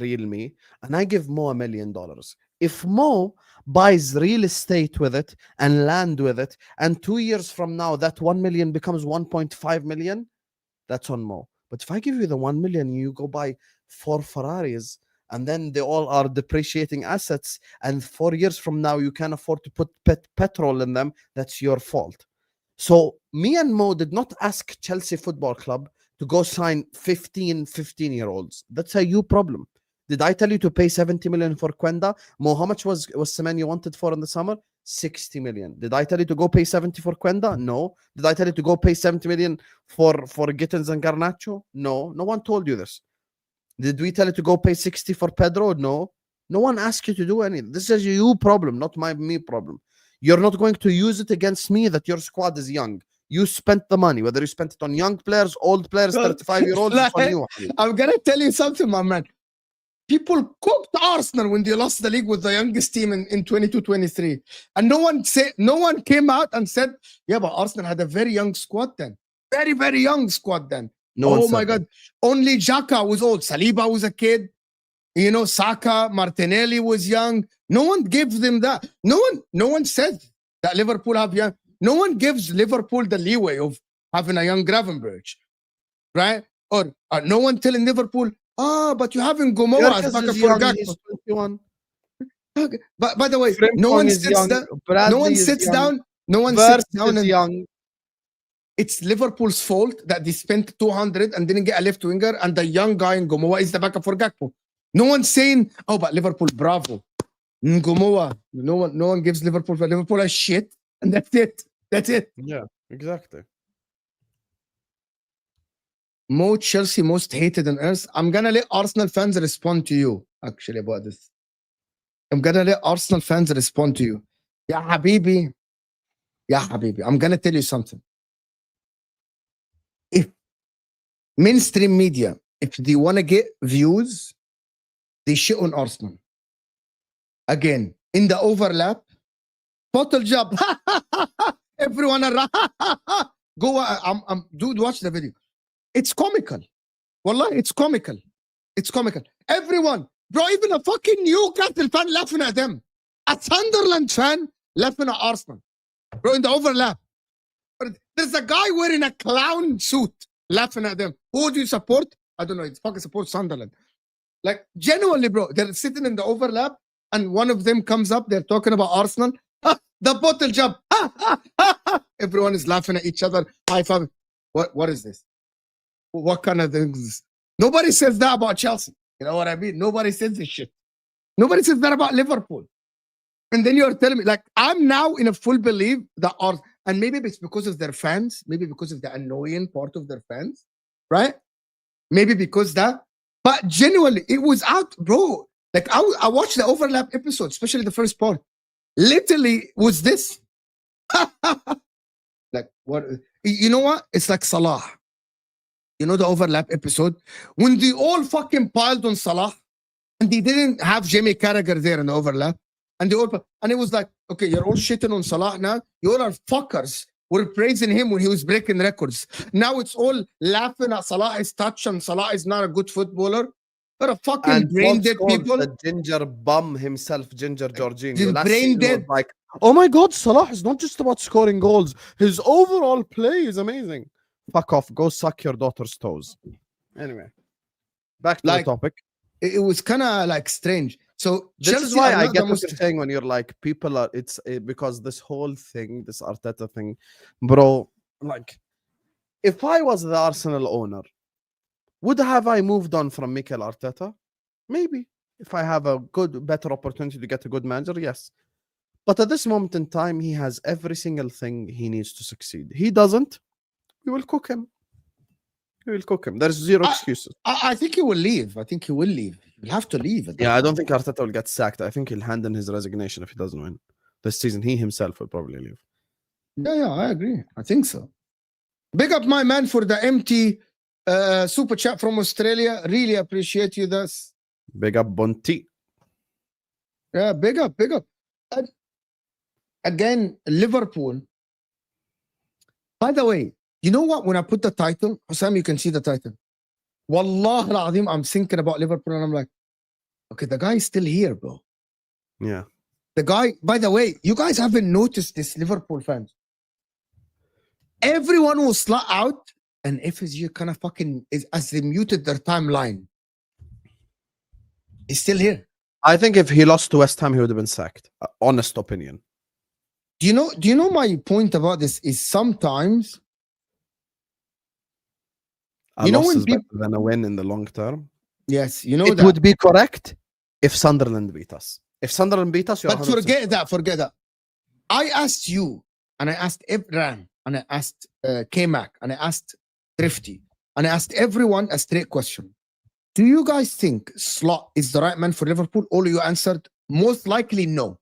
real me, and I give Mo $1 million, if Mo buys real estate with it and land with it, and 2 years from now that 1 million becomes 1.5 million, that's on Mo. But if I give you the 1 million, you go buy 4 Ferraris, and then they all are depreciating assets, and 4 years from now you can't afford to put petrol in them, that's your fault. So me and Mo did not ask Chelsea Football Club to go sign 15-year-olds. That's a you problem. Did I tell you to pay 70 million for Quenda? Mo, how much was Semenyo wanted for in the summer? 60 million. Did I tell you to go pay 70 for Quenda? No. Did I tell you to go pay 70 million for Gittins and Garnacho? No. No one told you this. Did we tell you to go pay 60 for Pedro? No. No one asked you to do anything. This is a you problem, not me problem. You're not going to use it against me that your squad is young. You spent the money, whether you spent it on young players, old players, 35-year-olds, it's on you.
I'm going to tell you something, my man. People cooked Arsenal when they lost the league with the youngest team in 22-23. And no one came out and said, yeah, but Arsenal had a very young squad then. Very, very young squad then.
No
oh my God. Only Xhaka was old. Saliba was a kid. You know, Saka, Martinelli was young. No one gives them that. No one said that Liverpool have young. No one gives Liverpool the leeway of having a young Gravenberch, right? Or no one telling Liverpool, but you haven't Gomoa as backup for Gakpo.
21.
Okay. But by the way,
Frimpong
no one
is
sits
young.
down.
Bradley
No one
is
sits
young.
down. No one
Verts
sits down
is
and
young.
it's Liverpool's fault that they spent 200 and didn't get a left winger, and the young guy in Gomoa is the backup for Gakpo. No one's saying, oh, but Liverpool, bravo. Gomoa. No one gives Liverpool a shit, and that's it. That's it.
Yeah, exactly.
Mo Chelsea most hated on earth. I'm gonna let Arsenal fans respond to you actually about this. I'm gonna let Arsenal fans respond to you. Yeah, Habibi. I'm gonna tell you something. If mainstream media, if they want to get views, they shit on Arsenal. Again, in the overlap, bottle job. Everyone around. Go, dude, watch the video. It's comical. Wallah, it's comical. It's comical. Everyone, bro, even a fucking Newcastle fan laughing at them. A Sunderland fan laughing at Arsenal. Bro, in the overlap. There's a guy wearing a clown suit laughing at them. Who do you support? I don't know. It's fucking support Sunderland. Like, genuinely, bro, they're sitting in the overlap and one of them comes up. They're talking about Arsenal. The bottle jump. Everyone is laughing at each other. High five. What is this? What kind of things? Nobody says that about Chelsea. You know what I mean? Nobody says this shit. Nobody says that about Liverpool. And then you're telling me, like, I'm now in a full belief that and maybe it's because of their fans, maybe because of the annoying part of their fans, right? Maybe because that, but genuinely, it was out, bro. Like, I watched the overlap episode, especially the first part. Literally, was this. Like, what? You know what? It's like Salah. You know the overlap episode? When they all fucking piled on Salah, and they didn't have Jamie Carragher there in the overlap, and it was like, okay, you're all shitting on Salah now. You all are fuckers. We're praising him when he was breaking records. Now it's all laughing at Salah's touch, and Salah is not a good footballer. They're a fucking brain dead people.
The ginger bum himself, Ginger Jorginho.
Brain dead.
Like, oh my God, Salah is not just about scoring goals. His overall play is amazing. Fuck off. Go suck your daughter's toes. Anyway, back to the topic.
It was kind of like strange. So
This
Chelsea
is why
are
I
not
get
the
what
most.
you're saying when you're like, people are, because this whole thing, this Arteta thing, bro, like, if I was the Arsenal owner, would have I moved on from Mikel Arteta? Maybe. If I have a better opportunity to get a good manager, yes. But at this moment in time, he has every single thing he needs to succeed. He doesn't, we will cook him. We will cook him. There's zero excuses.
I think he will leave. I think he will leave. He'll have to leave. At that
Yeah, I don't
point.
think Arteta will get sacked. I think he'll hand in his resignation if he doesn't win this season. He himself will probably leave.
Yeah, I agree. I think so. Big up my man for the empty super chat from Australia. Really appreciate you. This.
Big up Bonti.
Yeah, big up. And again, Liverpool. By the way, you know what? When I put the title, Sam, you can see the title. Wallah al-Azim, I'm thinking about Liverpool and I'm like, okay, the guy is still here, bro.
Yeah.
The guy, by the way, you guys haven't noticed this, Liverpool fans. Everyone will slot out, and FSG kind of fucking is as they muted their timeline. He's still here.
I think if he lost to West Ham, he would have been sacked. Honest opinion.
Do you know my point about this is sometimes
A
You know
loss
when
is better than a win in the long term.
yes, you know
It
that.
would be correct if Sunderland beat us. If Sunderland beat us, you're
But
100%
forget that. I asked you, and I asked Ibran, and I asked K-Mac, and I asked Thrifty, and I asked everyone a straight question. Do you guys think Slot is the right man for Liverpool? All of you answered most likely no.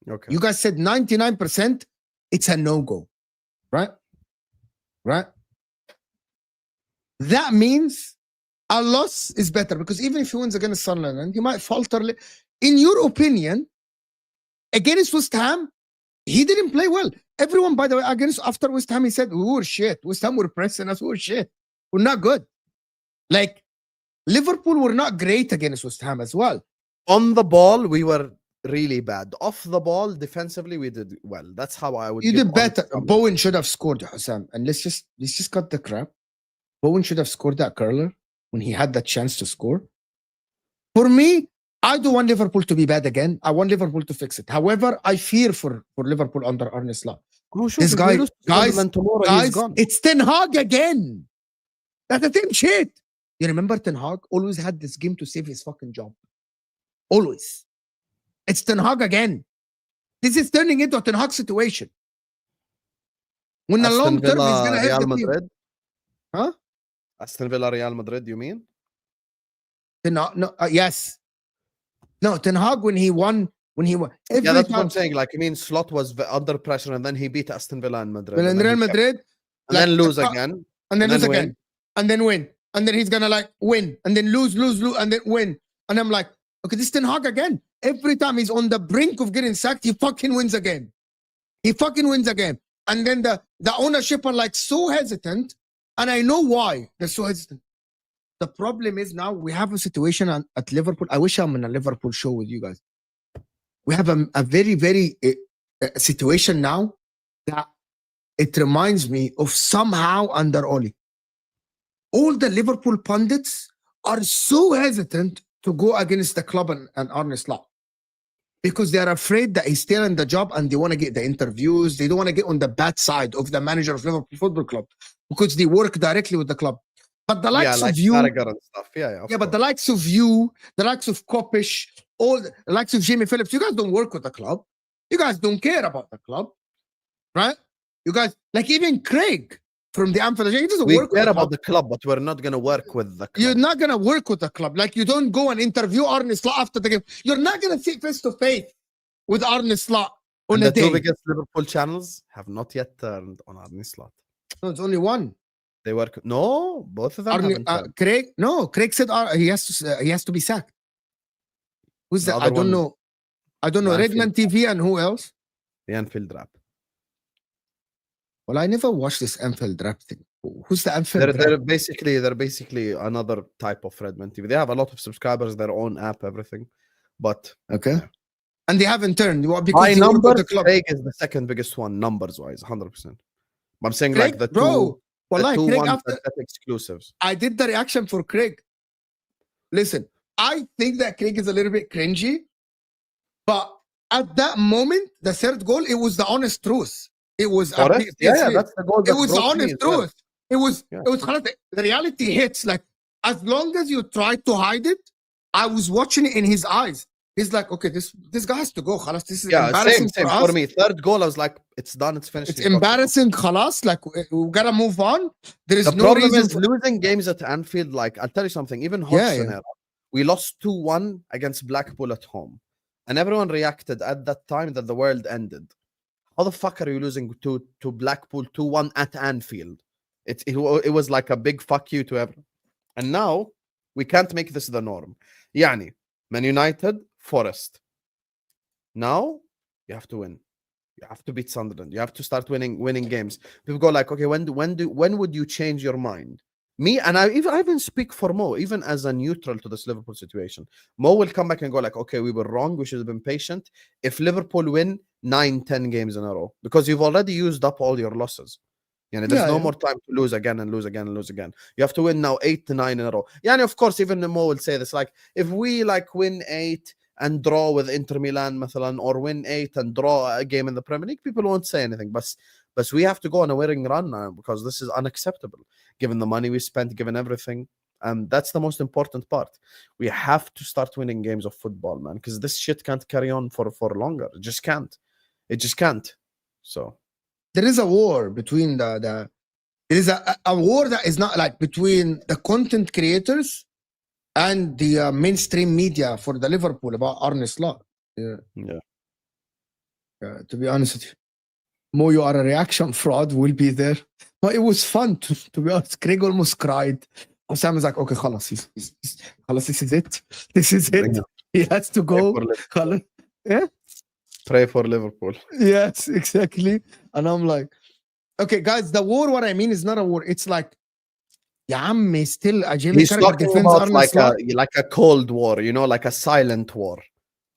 Okay.
You guys said 99% it's a no-go. Right? That means a loss is better because even if he wins against Sunderland, he might falter. In your opinion, against West Ham, he didn't play well. Everyone, by the way, after West Ham, he said, we were shit. West Ham were pressing us. We were shit. We're not good. Like, Liverpool were not great against West Ham as well.
On the ball, we were really bad. Off the ball, defensively, we did well. That's how I would.
You
give
did better.
honest
Bowen should have scored, Hassan. And let's just cut the crap. Bowen should have scored that curler when he had the chance to score. For me, I don't want Liverpool to be bad again. I want Liverpool to fix it. However, I fear for Liverpool under Arne Slot.
Oh, sure.
This guy, guys,
tomorrow, he's gone.
it's Ten Hag again. That's the same shit. You remember Ten Hag always had this game to save his fucking job. Always. It's Ten Hag again. This is turning into a Ten Hag situation. When the long term is going to help the team.
Madrid.
Huh?
Aston Villa, Real Madrid, you mean?
Yes. No, Ten Hag when he won.
Yeah, that's what I'm saying. Like, I mean, Slot was under pressure and then he beat Aston Villa and Madrid.
And Real Madrid.
And then lose again.
And then lose
win.
again. And then win. And then he's going to like win. And then lose, and then win. And I'm like, okay, this is Ten Hag again. Every time he's on the brink of getting sacked, he fucking wins again. And then the ownership are like so hesitant. And I know why they're so hesitant. The problem is now we have a situation at Liverpool. I wish I'm in a Liverpool show with you guys. We have a very, very situation now that it reminds me of somehow under Oli. All the Liverpool pundits are so hesitant to go against the club and Arne Slot because they are afraid that he's still in the job and they want to get the interviews. They don't want to get on the bad side of the manager of Liverpool Football Club because they work directly with the club. But the likes of you,
and stuff.
But the likes of you, the likes of Kopish, the likes of Jamie Phillips, you guys don't work with the club. You guys don't care about the club, right? You guys, like even Craig from the Anfield, he doesn't work with
about the club, but we're not going to work with the club.
You're not going to work with the club. Like you don't go and interview Arne Slot after the game. You're not going to sit face to face with Arne Slot on a day.
The two biggest Liverpool channels have not yet turned on Arne Slot.
No, it's only one.
They work. No, both of them.
Craig. No, Craig said he has to be sacked. Who's that? I don't know. Redman TV and who else?
The Anfield Rap.
Well, I never watched this Anfield Rap thing. Who's the Anfield?
They're basically another type of Redman TV. They have a lot of subscribers, their own app, everything. But
okay. And they haven't turned because
by numbers, Craig is the second biggest one, numbers wise, 100%. I'm saying Craig, like the two.
Well, like Craig
ones
after
that exclusives.
I did the reaction for Craig. Listen, I think that Craig is a little bit cringy, but at that moment, the third goal, it was the honest truth. It was a
Forest? Yeah,
PSV.
that's the goal
It
that
was the
broke me
honest
as well.
truth. It was
Yeah.
خلاص, the reality hits. Like, as long as you try to hide it, I was watching it in his eyes. He's like, okay, this guy has to go. خلاص, this is
Yeah,
embarrassing
same
for us.
for me. Third goal, I was like, it's done, it's finished.
It's
he's got to go.
embarrassing. خلاص, like we gotta move on. There is
The
no
problem
reason
is losing games at Anfield. Like, I'll tell you something. Even
Yeah,
Hodgson
yeah.
era, we lost 2-1 against Blackpool at home, and everyone reacted at that time that the world ended. How the fuck are you losing to Blackpool 2-1 at Anfield? It was like a big fuck you to everyone. And now we can't make this the norm. Yani, Man United, Forest. Now you have to win. You have to beat Sunderland. You have to start winning games. People go like, okay, when would you change your mind? Me, and I even speak for Mo, even as a neutral to this Liverpool situation. Mo will come back and go like, okay, we were wrong. We should have been patient. If Liverpool win 9-10 games in a row, because you've already used up all your losses. There's
Yeah,
no
yeah.
more time to lose again and lose again and lose again. You have to win now 8-9 in a row. And of course, even Mo will say this, like, if we like win 8 and draw with Inter Milan, مثلا, or win 8 and draw a game in the Premier League, people won't say anything. But we have to go on a winning run now because this is unacceptable, given the money we spent, given everything. And that's the most important part. We have to start winning games of football, man, because this shit can't carry on for longer. It just can't. It just can't. So
There is a war between there is a war that is not like between the content creators and the mainstream media for the Liverpool about Arne Slot. Yeah. To be honest with you, Mo, you are a reaction fraud. We'll be there. But it was fun to be honest. Craig almost cried. Sam is like, okay, خلاص, خلاص, this is it. This is it. He has to go. خلاص. Yeah.
Pray for Liverpool.
Yes, exactly. And I'm like, okay, guys, the war, what I mean is not a war. It's like, يا عمي, still a Jamie
He's
Carragher
talking
defends
about
Arne
like
Slot.
a cold war, like a silent war.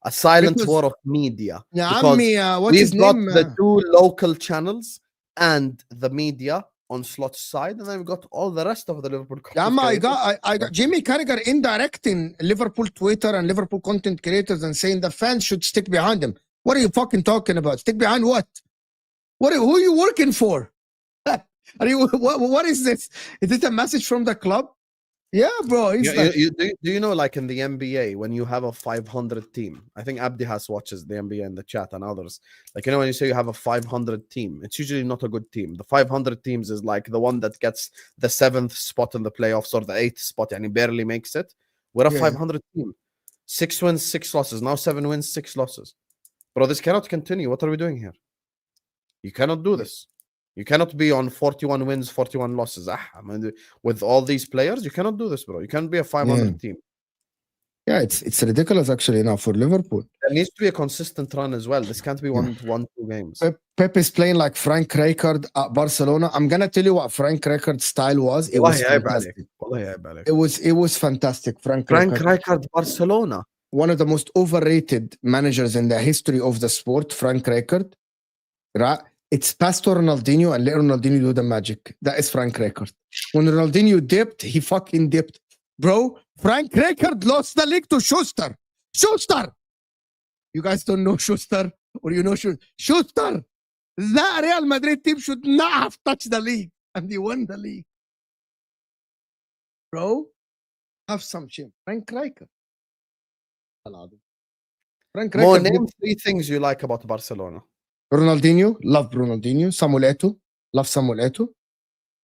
A silent
Because-
war of media.
يا
Because
عمي, what's his
we've got
name?
the two local channels and the media on Slot's side, and then we've got all the rest of the Liverpool
يا عم, I
creators.
got Jamie Carragher indirecting Liverpool Twitter and Liverpool content creators and saying the fans should stick behind him. What are you fucking talking about? Stick behind what? Who are you working for? Are you what is this? Is this a message from the club? Yeah, bro. He's like,
Do you know, like in the NBA, when you have a 500 team, I think Abdi Has watches the NBA in the chat and others. Like, when you say you have a 500 team, it's usually not a good team. The 500 teams is like the one that gets the 7th spot in the playoffs or the 8th spot and he barely makes it. We're a
Yeah.
500 team. 6 wins, 6 losses. Now 7 wins, 6 losses. Bro, this cannot continue. What are we doing here? You cannot do this. You cannot be on 41 wins, 41 losses. With all these players, you cannot do this, bro. You can't be a 500 team.
yeah, it's ridiculous actually now for Liverpool.
There needs to be a consistent run as well. This can't be one, 2 games.
Pep is playing like Frank Rijkaard at Barcelona. I'm gonna tell you what Frank Rijkaard's style was. It was fantastic. It was fantastic. Frank
Rijkaard, Barcelona.
One of the most overrated managers in the history of the sport, Frank Rijkaard. Right? It's past Ronaldinho and let Ronaldinho do the magic. That is Frank Rijkaard. When Ronaldinho dipped, he fucking dipped. Bro, Frank Rijkaard lost the league to Schuster. Schuster! You guys don't know Schuster? Or you know Schuster! That Real Madrid team should not have touched the league. And they won the league. Bro, have some shame. Frank Rijkaard. Frank
More
Rijkaard.
name 3 things you like about Barcelona.
Ronaldinho, love Ronaldinho. Samuel Eto'o, love Samuel Eto'o.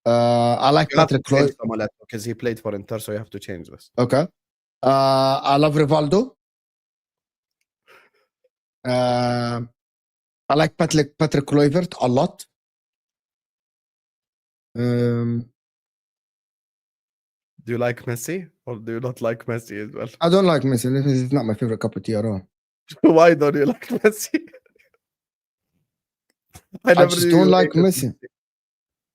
I like Patrick Kluivert
because he played for Inter, so you have to change this.
Okay. I love Rivaldo. I like Patrick Kluivert a lot.
Do you like Messi or do you not like Messi as well?
I don't like Messi. This is not my favorite cup of tea at all.
Why don't you like Messi?
I just don't like Messi.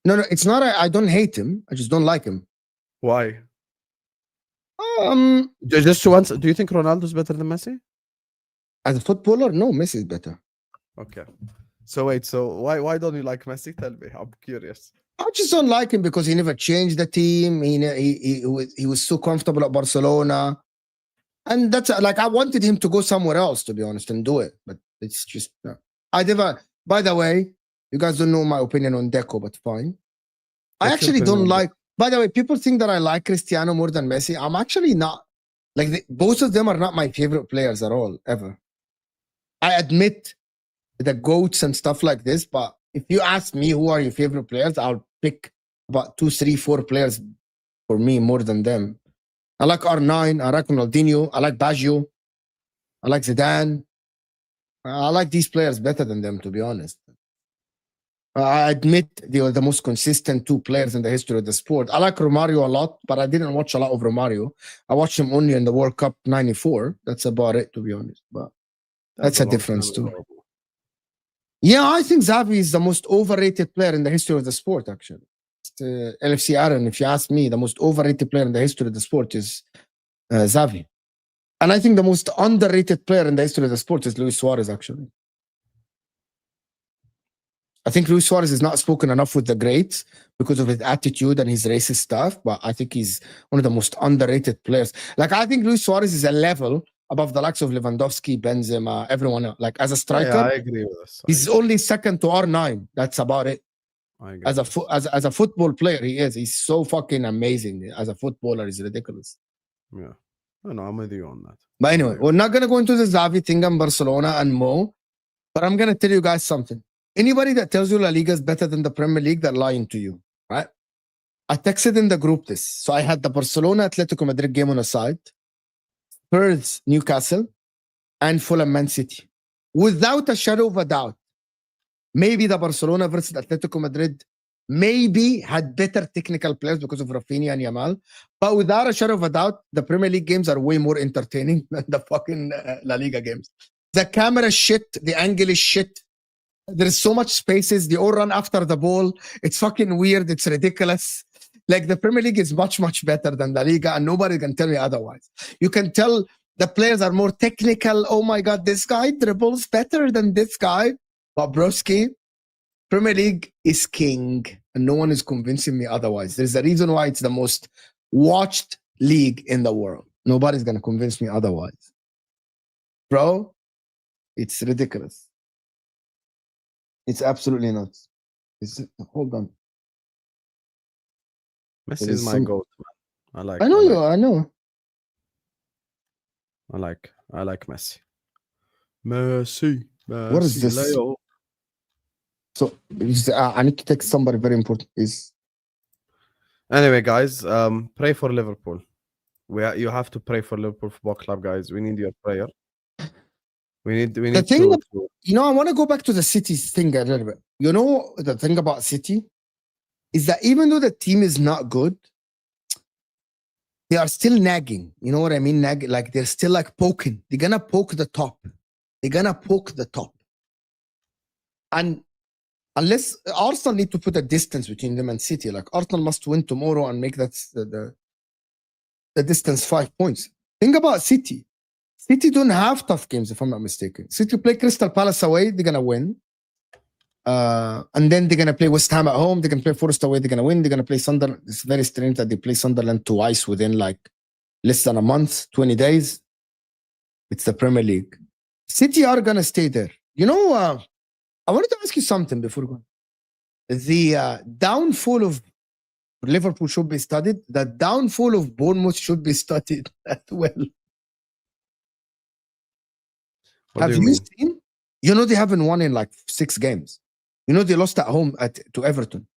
No, it's not. I don't hate him. I just don't like him.
Why? Just to answer, do you think Ronaldo's better than Messi?
As a footballer, no, Messi is better.
Okay. So wait, why don't you like Messi? Tell me. I'm curious.
I just don't like him because he never changed the team. He was so comfortable at Barcelona. And that's like, I wanted him to go somewhere else, to be honest, and do it. But it's just, I never, by the way, you guys don't know my opinion on Deco, but fine. I
What's your
actually don't
opinion on
like, by the way, people think that I like Cristiano more than Messi. I'm actually not. Like, both of them are not my favorite players at all, ever. I admit the GOATs and stuff like this, but if you ask me who are your favorite players, I'll pick about 2, 3, 4 players for me more than them. I like R9, I like Ronaldinho, I like Baggio, I like Zidane. I like these players better than them, to be honest. I admit they were the most consistent 2 players in the history of the sport. I like Romario a lot, but I didn't watch a lot of Romario. I watched him only in the World Cup '94. That's about it, to be honest. But that's a
long
difference
time
too.
ago.
Yeah, I think Xavi is the most overrated player in the history of the sport, actually. LFC Aaron, if you ask me, the most overrated player in the history of the sport is Xavi. And I think the most underrated player in the history of the sport is Luis Suarez, actually. I think Luis Suarez is not spoken enough with the greats because of his attitude and his racist stuff, but I think he's one of the most underrated players. Like, I think Luis Suarez is a level above the likes of Lewandowski, Benzema, everyone else. Like, as a striker,
Yeah, I agree with this.
he's only second to R9. That's about it.
I agree.
As a football player, he is. He's so fucking amazing. As a footballer, he's ridiculous.
Yeah. No, I'm with you on that.
But anyway, we're not going to go into the Xavi thing and Barcelona and Mo, but I'm going to tell you guys something. Anybody that tells you La Liga is better than the Premier League, they're lying to you, right? I texted in the group this. So I had the Barcelona Atletico Madrid game on a side, Spurs Newcastle, and Fulham Man City. Without a shadow of a doubt, maybe the Barcelona versus Atletico Madrid maybe had better technical players because of Rafinha and Yamal. But without a shadow of a doubt, the Premier League games are way more entertaining than the fucking La Liga games. The camera shit, the angle is shit. There's so much spaces. They all run after the ball. It's fucking weird. It's ridiculous. Like, the Premier League is much, much better than La Liga, and nobody can tell me otherwise. You can tell the players are more technical. Oh my God, this guy dribbles better than this guy. But broski, Premier League is king, and no one is convincing me otherwise. There's a reason why it's the most watched league in the world. Nobody's going to convince me otherwise. Bro, it's ridiculous. It's absolutely nuts. Hold on.
Messi is my goat, man. I
know.
I like Messi. Messi.
What is this?
Leo.
So I need to text somebody very important.
Anyway, guys, pray for Liverpool. You have to pray for Liverpool Football Club, guys. We need your prayer. We need
the thing I want to go back to the City thing a little bit. You know, the thing about City is that even though the team is not good, they are still nagging. You know what I mean? Nagging, like, they're still like poking. They're gonna poke the top. And unless Arsenal need to put a distance between them and City, like, Arsenal must win tomorrow and make that the distance 5 points. Think about City. City don't have tough games, if I'm not mistaken. City play Crystal Palace away, they're gonna win. And then they're gonna play West Ham at home, they're gonna play Forest away, they're gonna win, they're gonna play Sunderland. It's very strange that they play Sunderland twice within like less than a month, 20 days. It's the Premier League. City are gonna stay there. You know, I wanted to ask you something before going. The downfall of Liverpool should be studied. The downfall of Bournemouth should be studied as well. Have you seen? You know, they haven't won in like 6 games. You know, they lost at home to Everton.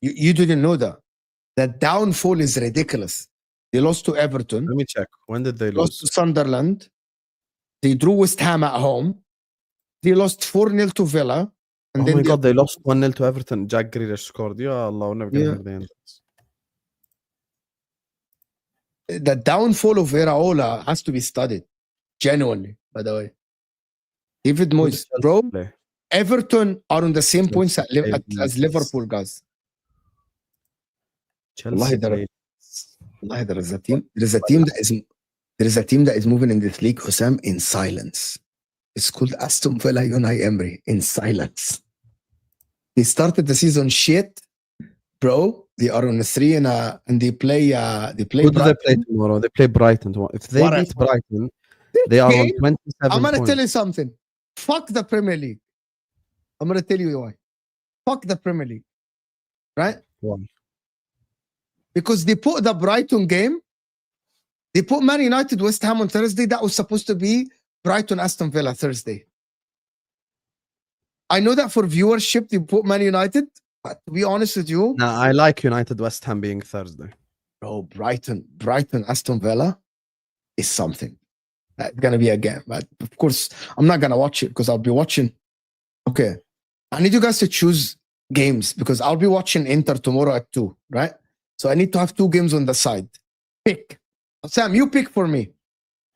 You didn't know that. The downfall is ridiculous. They lost to Everton.
Let me check. When did they lose?
Lost to Sunderland. They drew West Ham at home. They lost 4-0 to Villa. And
oh my God, they lost 1-0 to Everton. Jack Grealish scored. Ya Allah, we're never going to hear the end of this.
The downfall of Iraola has to be studied. Genuinely, by the way. David Moyes, bro. Everton are on the same points as Liverpool, guys.
Chelsea.
There is a team that is moving in this league, Hussam, in silence. It's called Aston Villa Unai Emery, in silence. They started the season shit, bro. They are on a 3 and they play
Who do they play
Brighton.
tomorrow? They play Brighton tomorrow. If they
What a-
beat Brighton,
This
they are on
game,
27
I'm gonna
points.
tell you something. Fuck the Premier League. I'm gonna tell you why. Fuck the Premier League. Right?
Why?
Because they put the Brighton game, they put Man United West Ham on Thursday. That was supposed to be Brighton Aston Villa Thursday. I know that for viewership they put Man United, but to be honest with you,
Nah, I like United West Ham being Thursday.
bro, Brighton Aston Villa is something. It's gonna be a game. But of course, I'm not gonna watch it because I'll be watching. Okay. I need you guys to choose games because I'll be watching Inter tomorrow at 2, right? So I need to have 2 games on the side. Pick. Sam, you pick for me.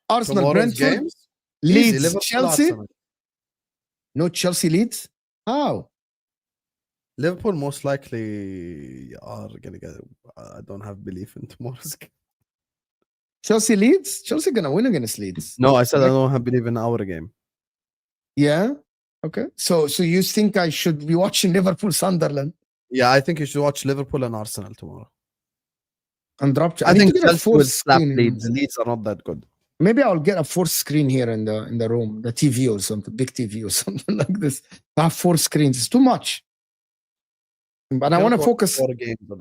Arsenal,
Tomorrow's
Brentford,
games?
Leeds,
Easy, Liverpool,
Chelsea.
Arsenal.
No Chelsea Leeds? How?
Liverpool most likely are gonna get. I don't have belief in tomorrow's game.
Chelsea Leeds? Chelsea gonna win against Leeds.
No, I said I don't have belief in our game.
Yeah. Okay. So you think I should be watching Liverpool Sunderland
Yeah, I think you should watch Liverpool and Arsenal tomorrow.
and drop?
I
need
think
to get a
Chelsea will
fourth
slap
screen.
Leeds. Leeds are not that good.
Maybe I'll get a fourth screen here in the room, the TV or something, big TV or something like this. I have 4 screens. It's too much. But I want to focus.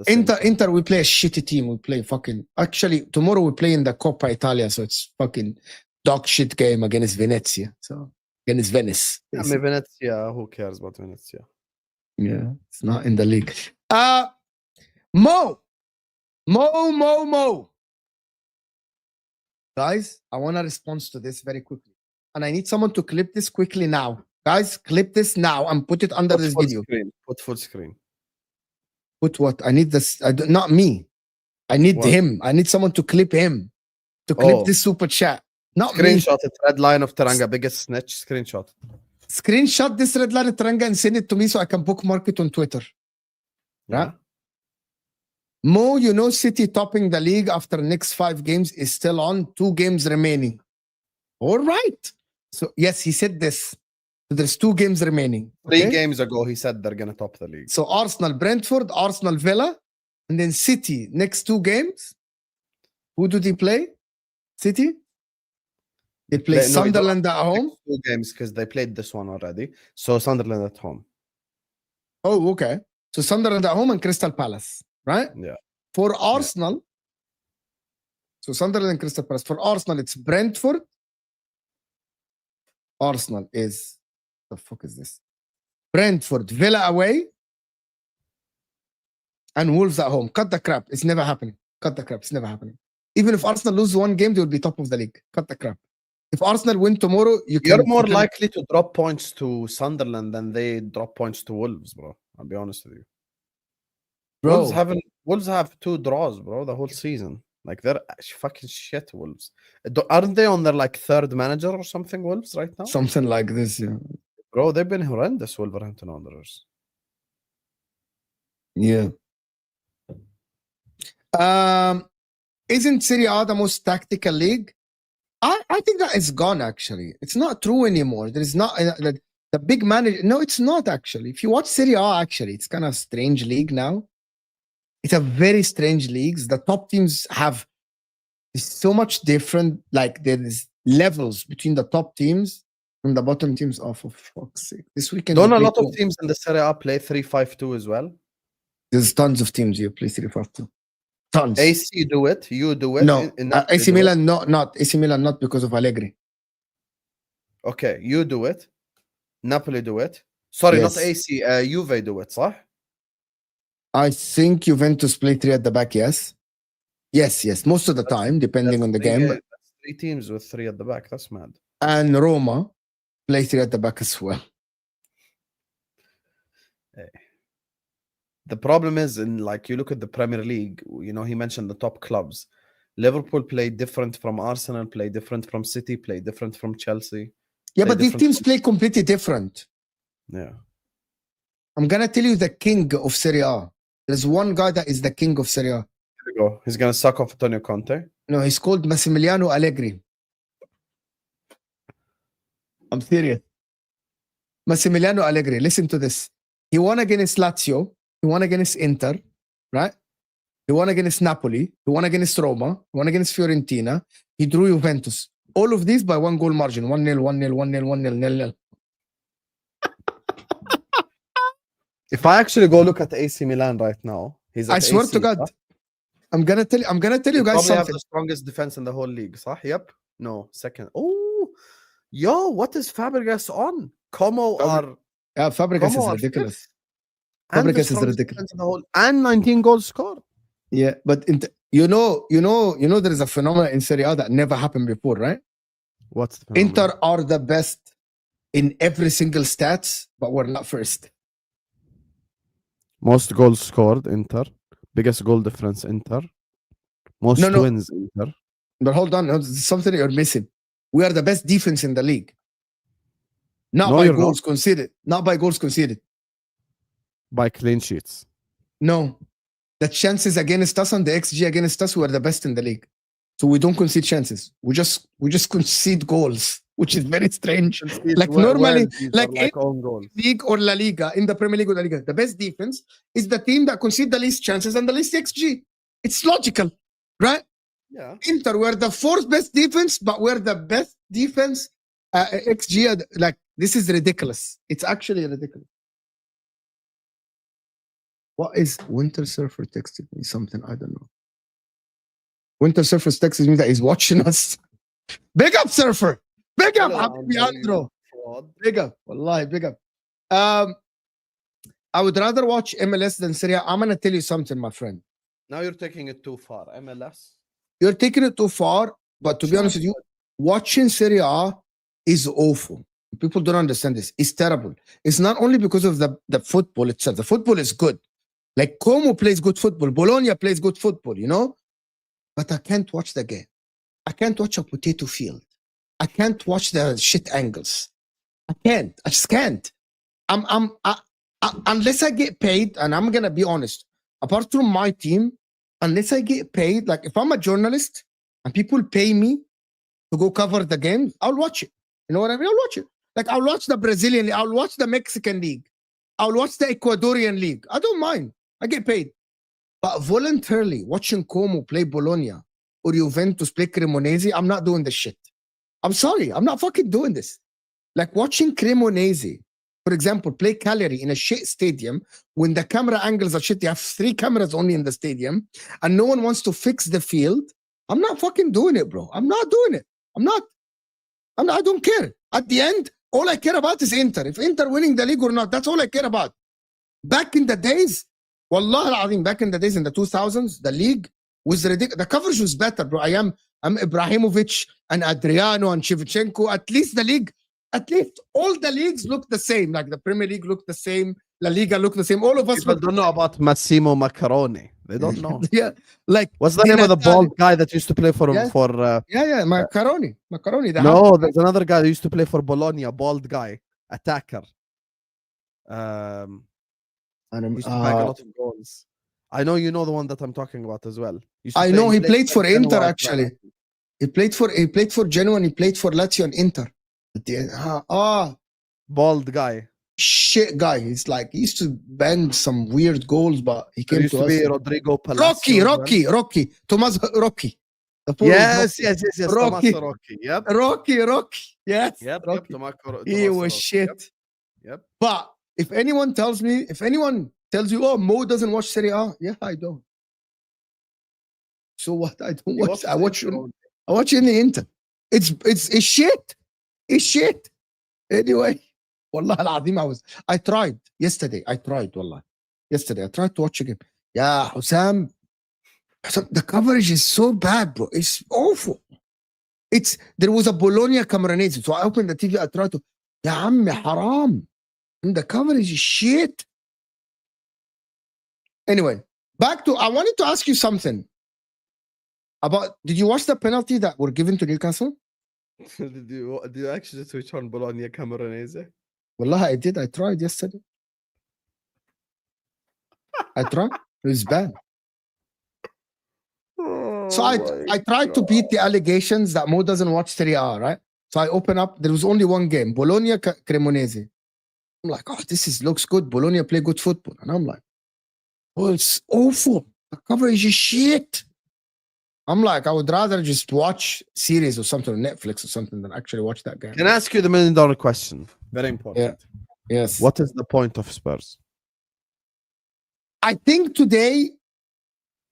Inter, we play a shitty team. We play fucking. Actually, tomorrow we play in the Coppa Italia, so it's fucking dog shit game against Venezia. So against Venice.
I mean, Venezia. Who cares about Venezia?
Yeah, it's not in the league. Mo. Guys, I want a response to this very quickly. And I need someone to clip this quickly now. Guys, clip this now and put it under this video.
Put full screen.
Put what? I need this. Not me. I need
What?
him. I need someone to clip him. To clip this super chat. Not
Screenshot it. Red line of Taranga. Biggest snitch. Screenshot.
Screenshot this red line of Taranga and send it to me so I can bookmark it on Twitter. Yeah. Mo, you know City topping the league after next 5 games is still on. 2 games remaining. All right. So, yes, he said this. So there's 2 games remaining.
3 games ago, he said they're going to top the league.
So Arsenal, Brentford, Arsenal, Villa, and then City. Next 2 games. Who do they play? City? They play Sunderland at home.
2 games because they played this one already. So Sunderland at home.
Oh, okay. So Sunderland at home and Crystal Palace, right?
Yeah.
For Arsenal, so Sunderland and Crystal Palace. For Arsenal, it's Brentford. Arsenal is, the fuck is this? Brentford, Villa away, and Wolves at home. Cut the crap. It's never happening. Cut the crap. It's never happening. Even if Arsenal lose 1 game, they will be top of the league. Cut the crap. If Arsenal win tomorrow,
you're more likely to drop points to Sunderland than they drop points to Wolves, bro. I'll be honest with you. Bro. Wolves have 2 draws, bro, the whole season. Like, they're fucking shit, Wolves. Aren't they on their, like, 3rd manager or something, Wolves, right now?
Something like this, yeah.
Bro, they've been horrendous, Wolverhampton Wanderers.
Yeah. Isn't Serie A the most tactical league? I think that is gone, actually. It's not true anymore. There is not the big manager. No, it's not, actually. If you watch Serie A, actually, it's kind of a strange league now. It's a very strange league. The top teams have so much different, like there is levels between the top teams and the bottom teams. Oh, for fuck's sake. This weekend.
Don't a lot of teams in the Serie A play 3-5-2 as well?
There's tons of teams you play 3-5-2. Tons.
AC do it. You do it.
No, AC Milan, not AC Milan, not because of Allegri.
Okay, you do it. Napoli do it. Sorry,
Yes.
not AC. Juve do it, صح?
I think Juventus play 3 at the back, yes. Yes. Most of the time, depending on the game.
That's 3 teams with 3 at the back. That's mad.
And Roma play 3 at the back as well.
The problem is, in like you look at the Premier League, you know, he mentioned the top clubs. Liverpool play different from Arsenal, play different from City, play different from Chelsea.
Yeah, but these teams play completely different.
Yeah.
I'm going to tell you the king of Serie A. There's one guy that is the king of Serie A.
Here we go. He's going to suck off Antonio Conte.
No, he's called Massimiliano Allegri. I'm serious. Massimiliano Allegri, listen to this. He won against Lazio. He won against Inter. right? He won against Napoli. He won against Roma. He won against Fiorentina. He drew Juventus. All of these by 1 goal margin. 1-0, 1-0, 1-0, 1-0, 0-0.
If I actually go look at AC Milan right now, he's at
I swear
AC,
to God.
huh?
I'm gonna tell you
They
guys
probably have
something.
the strongest defense in the whole league, صح? Yep. No, second. Oh, yo, what is Fabregas on? Como are
Yeah, Fabregas
Como
is
are
ridiculous.
fifth. And the
Fabregas is
strongest
ridiculous.
defense in the whole, and 19 goals scored.
Yeah, but you know, there is a phenomenon in Serie A that never happened before, right?
What's the phenomenon?
Inter are the best in every single stats, but we're not first.
Most goals scored, Inter. Biggest goal difference, Inter. Most
No.
wins, Inter.
But hold on, there's something you're missing. We are the best defense in the league. Not
No,
by
you're
goals conceded. Not by goals conceded.
By clean sheets.
No. The chances against us and the XG against us, we are the best in the league. So we don't concede chances. We just concede goals, which is very strange. Like normally, like
own goals.
League or La Liga, in the Premier League or La Liga, the best defense is the team that concede the least chances and the least XG. It's logical, right?
Yeah.
Inter, we're the fourth best defense, but we're the best defense XG. Like, this is ridiculous. It's actually ridiculous. What is Winter Surfer texted me something? I don't know. Winter Surfer texted me that he's watching us. Big up, Surfer. Big up, Habibi Andro. Big up. Wallahi, big up. I would rather watch MLS than Serie A. I'm going to tell you something, my friend.
Now you're taking it too far. MLS?
You're taking it too far, but to be honest with you, watching Serie A is awful. People don't understand this. It's terrible. It's not only because of the football itself. The football is good. Like Como plays good football. Bologna plays good football, you know? But I can't watch the game. I can't watch a potato field. I can't watch the shit angles. I can't. I just can't. Unless I get paid, and I'm going to be honest, apart from my team, unless I get paid, like if I'm a journalist and people pay me to go cover the game, I'll watch it. You know what I mean? I'll watch it. Like I'll watch the Brazilian League. I'll watch the Mexican League. I'll watch the Ecuadorian League. I don't mind. I get paid. But voluntarily watching Como play Bologna or Juventus play Cremonese, I'm not doing this shit. I'm sorry. I'm not fucking doing this. Like watching Cremonese, for example, play Cagliari in a shit stadium when the camera angles are shit. You have 3 cameras only in the stadium and no one wants to fix the field. I'm not fucking doing it, bro. I'm not doing it. I don't care. At the end, all I care about is Inter. If Inter winning the league or not, that's all I care about. Back in the days, Wallah al-Azim, back in the days in the 2000s, the league was ridiculous. The coverage was better, bro. I'm Ibrahimovic and Adriano and Shevchenko. At least all the leagues look the same. Like the Premier League looked the same. La Liga looked the same. All of us
People don't know about Massimo Macaroni. They don't know.
Yeah, like
what's the name of the bald guy that used to play for
Yeah. Macaroni.
No, there's another guy that used to play for Bologna, bald guy, attacker. He used to bag a lot of goals. I know you know the one that I'm talking about as well.
I know he played for Inter actually. He played for Genoa and he played for Lazio and Inter.
Bald guy.
Shit guy. He's like he used to bang some weird goals, but he came
Used to
to
be
us.
Rodrigo Palacio.
Rocky. Tommaso Rocky.
Yes.
Rocky.
Tommaso Rocky. Yep.
Rocky. Yes.
Yep.
Rocky.
Tommaso
He was
Rocky.
shit.
Yep.
But if anyone tells you, oh, Mo doesn't watch Serie A, yeah, I don't. So what? I don't watch. I watch in the Inter. It's shit. It's shit. Anyway, Wallah al-Azim, I tried yesterday. Wallah. Yesterday, I tried to watch a game. Yeah, Hussam, the coverage is so bad, bro. It's awful. There was a Bologna Camoranese. So I opened the TV, I tried to, Ya Ammi, haram. And the coverage is shit. Anyway, I wanted to ask you something did you watch the penalty that were given to Newcastle?
Did you actually switch on Bologna Camoranese?
Wallah, I did. I tried yesterday. I tried. It was bad. So I tried to beat the allegations that Mo doesn't watch Serie A, right? So I open up. There was only one game, Bologna Cremonese. I'm like, oh, looks good. Bologna play good football. And I'm like, Oh, it's awful. The coverage is shit. I'm like, I would rather just watch series or something on Netflix or something than actually watch that game.
Can I ask you the $1 million question? Very important.
Yes.
What is the point of Spurs?
I think today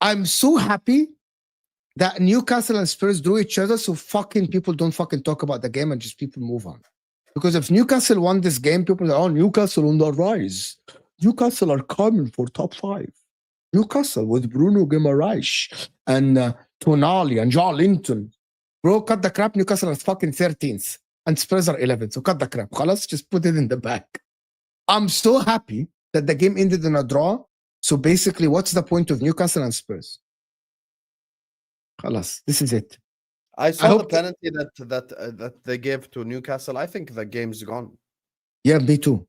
I'm so happy that Newcastle and Spurs drew each other so fucking people don't fucking talk about the game and just people move on. Because if Newcastle won this game, people are, oh, Newcastle on the rise. Newcastle are coming for top 5. Newcastle with Bruno Guimaraes and Tonali and John Linton. Bro, cut the crap. Newcastle are fucking 13th and Spurs are 11th. So cut the crap. Khalas, just put it in the back. I'm so happy that the game ended in a draw. So basically, what's the point of Newcastle and Spurs? Khalas, this is it.
I saw the
hope that-
penalty that they gave to Newcastle. I think the game's gone.
Yeah, me too.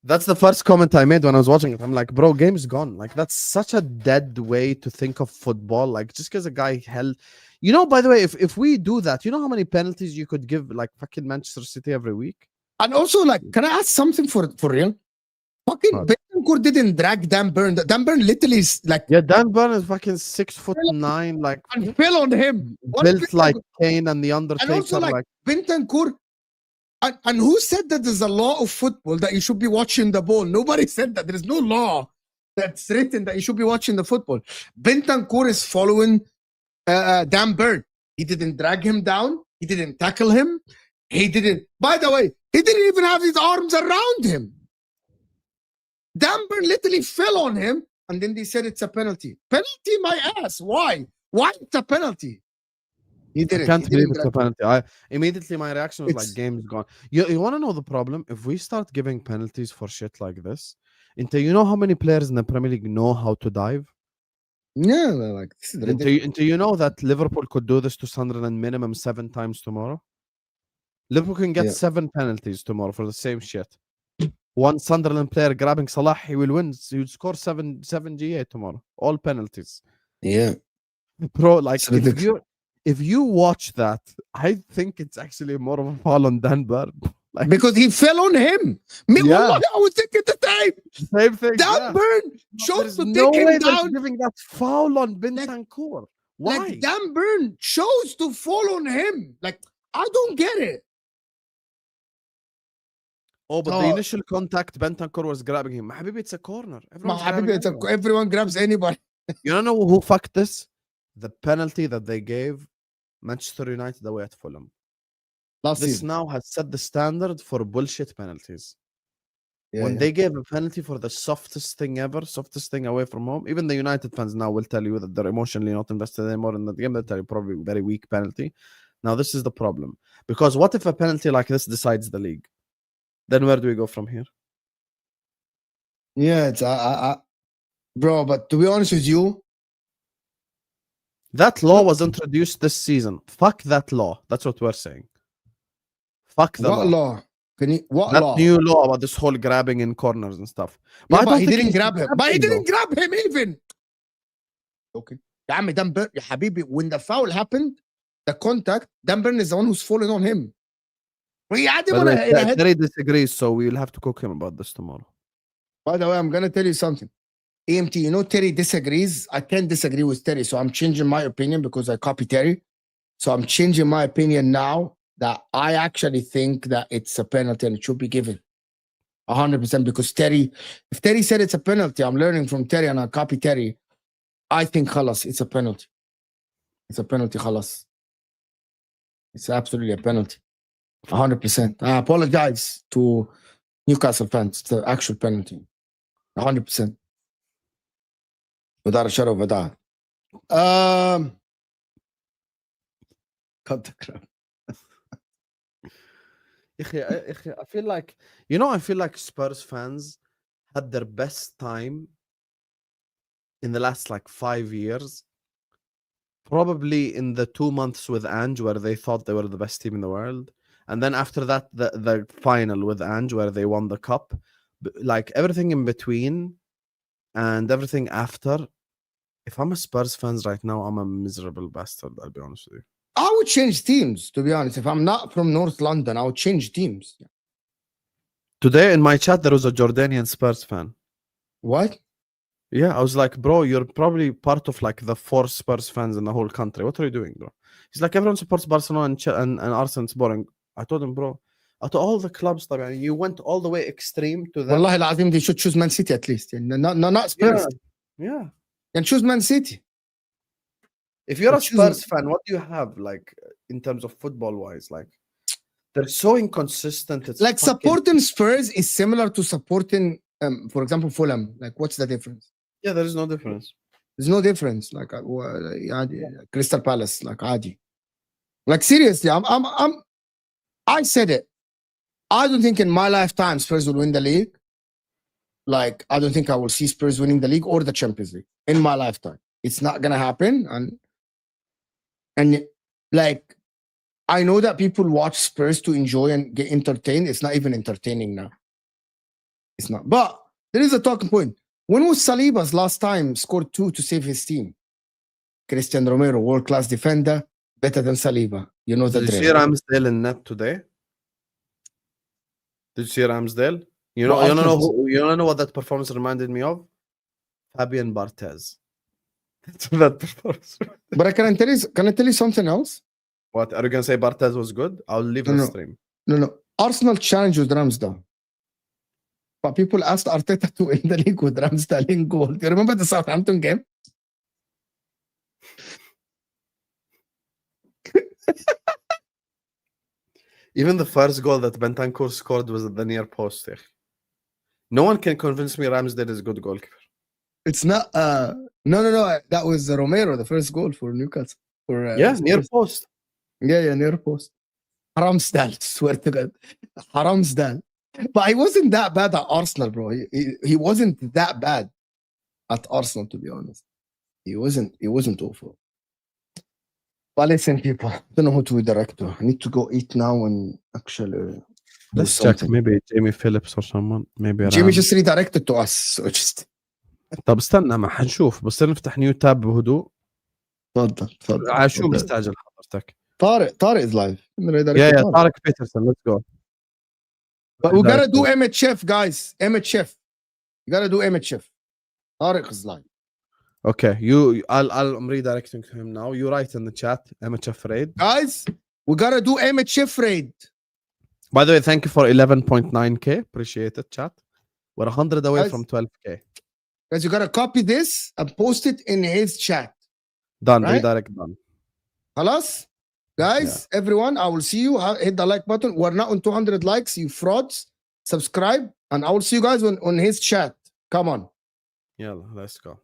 That's the first comment I made when I was watching it. I'm like, bro, game's gone. Like, that's such a dead way to think of football. Like, just because a guy held. You know, by the way, if we do that, you know how many penalties you could give, like, fucking Manchester City every week?
And also, like, can I ask something for real? Fucking
What?
Bentancur didn't drag Dan Burn. Dan Burn literally is like
Yeah, Dan Burn is fucking 6'9", like,
and fell on him. What
built
Bentancur-
like Kane and the
and
Undertaker.
also like
Like,
Bentancur. And who said that there's a law of football that you should be watching the ball? Nobody said that. There is no law that's written that you should be watching the football. Bentancur is following Dan Burn. He didn't drag him down. He didn't tackle him. He didn't. By the way, he didn't even have his arms around him. Dan Burn literally fell on him, and then they said it's a penalty. Penalty, my ass. Why? Why it's a penalty? He
I
didn't.
can't
He
believe
didn't
it's a
drag-
penalty. Immediately my reaction was
It's-
like, game's gone. You want to know the problem? If we start giving penalties for shit like this, you know how many players in the Premier League know how to dive?
Yeah, like this is ridiculous.
You know that Liverpool could do this to Sunderland minimum 7 times tomorrow? Liverpool can get
Yeah.
7 penalties tomorrow for the same shit. One Sunderland player grabbing Salah, he will win. He will score 7 GA tomorrow. All penalties.
Yeah.
Bro, like
It's ridiculous.
if you watch that, I think it's actually more of a foul on Dan Burn. Like,
Because he fell on him. Me,
Yeah.
wallahi, I was thinking the same.
same thing.
Dan
yeah.
Burn chose
There's
to
no
take
way
him
they're
down.
giving that foul on Bentancur. Why?
Like Dan Burn chose to fall on him. Like, I don't get it.
Oh, but
So-
the initial contact, Bentancur was grabbing him. Habibi, it's a corner.
Ma
Everyone's
habibi,
grabbing
it's a-
anyone.
everyone grabs anybody.
You don't know who fucked this? The penalty that they gave Manchester United away at Fulham.
Last
This
season.
now has set the standard for bullshit penalties.
Yeah,
When
yeah.
they gave a penalty for the softest thing ever, softest thing away from home, even the United fans now will tell you that they're emotionally not invested anymore in the game. They'll tell you probably very weak penalty. Now, this is the problem. Because what if a penalty like this decides the league? Then where do we go from here?
Yeah, it's bro. But to be honest with you,
That law was introduced this season. Fuck that law. That's what we're saying. Fuck the
what
law.
law? Can you what
That
law?
new law about this whole grabbing in corners and stuff.
Yeah,
I
but
don't
he
think
didn't
should
grab him.
grab
But he
him,
didn't
though.
grab him even. Okay. يا عمي Dan Burn, يا حبيبي, when the foul happened, the contact, Dan Burn is the one who's falling on him. وهي عادي
By the
وانا
way,
in a head.
Terry disagrees, so we'll have to cook him about this tomorrow.
By the way, I'm gonna tell you something. EMT, you know Terry disagrees. I can't disagree with Terry, so I'm changing my opinion because I copy Terry. So I'm changing my opinion now that I actually think that it's a penalty and it should be given 100% because Terry, if Terry said it's a penalty, I'm learning from Terry and I copy Terry. I think khalas, it's a penalty. It's a penalty, khalas. It's absolutely a penalty. 100%. I apologize to Newcastle fans. It's the actual penalty. 100%. Without a shadow of a doubt. Cut the crap.
I feel like, I feel like Spurs fans had their best time in the last like 5 years. Probably in the 2 months with Ange where they thought they were the best team in the world. And then after that, the final with Ange where they won the cup. Like everything in between and everything after. If I'm a Spurs fans right now, I'm a miserable bastard, I'll be honest with you.
I would change teams, to be honest. If I'm not from North London, I would change teams.
Today in my chat, there was a Jordanian Spurs fan.
What?
Yeah, I was like, bro, you're probably part of like the 4 Spurs fans in the whole country. What are you doing, bro? He's like, everyone supports Barcelona and Arsenal. It's boring. I told him, bro, out of all the clubs, طبعا, you went all the way extreme to them.
والله العظيم they should choose Man City at least. يعني not Spurs.
Yeah.
And choose Man City.
If you're a
Choose-
Spurs fan, what do you have like in terms of football wise? Like, they're so inconsistent. It's
Like
fucking-
supporting Spurs is similar to supporting, for example, Fulham. Like, what's the difference?
Yeah, there is no difference.
There's no difference. Like, Crystal Palace, like عادي. Like seriously, I said it. I don't think in my lifetime Spurs will win the league. Like, I don't think I will see Spurs winning the league or the Champions League in my lifetime. It's not gonna happen. And like, I know that people watch Spurs to enjoy and get entertained. It's not even entertaining now. It's not. But there is a talking point. When was Saliba's last time scored 2 to save his team? Christian Romero, world-class defender, better than Saliba. You know the
Did you see
drill.
Ramsdale in net today? Did you see Ramsdale? You
What
don't know what that performance reminded me of? Fabian Barthez. That's what that performance.
But can I tell you something else?
What are you gonna say? Barthez was good? I'll leave the
No.
stream.
No. Arsenal challenged with Ramsdale. But people asked Arteta to win the league with Ramsdale in goal. Do you remember the Southampton game?
Even the first goal that Bentancur scored was at the near post. No one can convince me Ramsdale is a good goalkeeper.
It's not. No. That was Romero, the first goal for Newcastle. For
Near post.
Yeah, near post. Ramsdale, swear to God, Ramsdale. But he wasn't that bad at Arsenal, bro. He wasn't that bad at Arsenal, to be honest. He wasn't awful. But listen, people, I don't know who to direct to. I need to go eat now and actually.
Let's
do
check.
something.
Maybe Jamie Phillips or someone. Maybe
Jimmy
Ram.
just redirected to us, so just
طب استنى ما حنشوف بس نفتح نيو تاب بهدوء.
تفضل.
شو مستعجل حضرتك؟
طارق is live.
Yeah, طارق بيترسون. Let's go.
But we gotta do MHF, guys. MHF. You gotta do MHF. طارق is live.
Okay, I'm redirecting to him now. You write in the chat MHF raid.
Guys, we gotta do MHF raid.
By the way, thank you for 11.9k. Appreciate it, chat. We're 100 away
Guys.
from 12k.
Guys, you gotta copy this and post it in his chat.
Done.
Right?
Redirect done.
Halas? Guys, everyone, I will see you. Hit the like button. We're not on 200 likes, you frauds. Subscribe, and I will see you guys on his chat. Come on.
Yalla, let's go.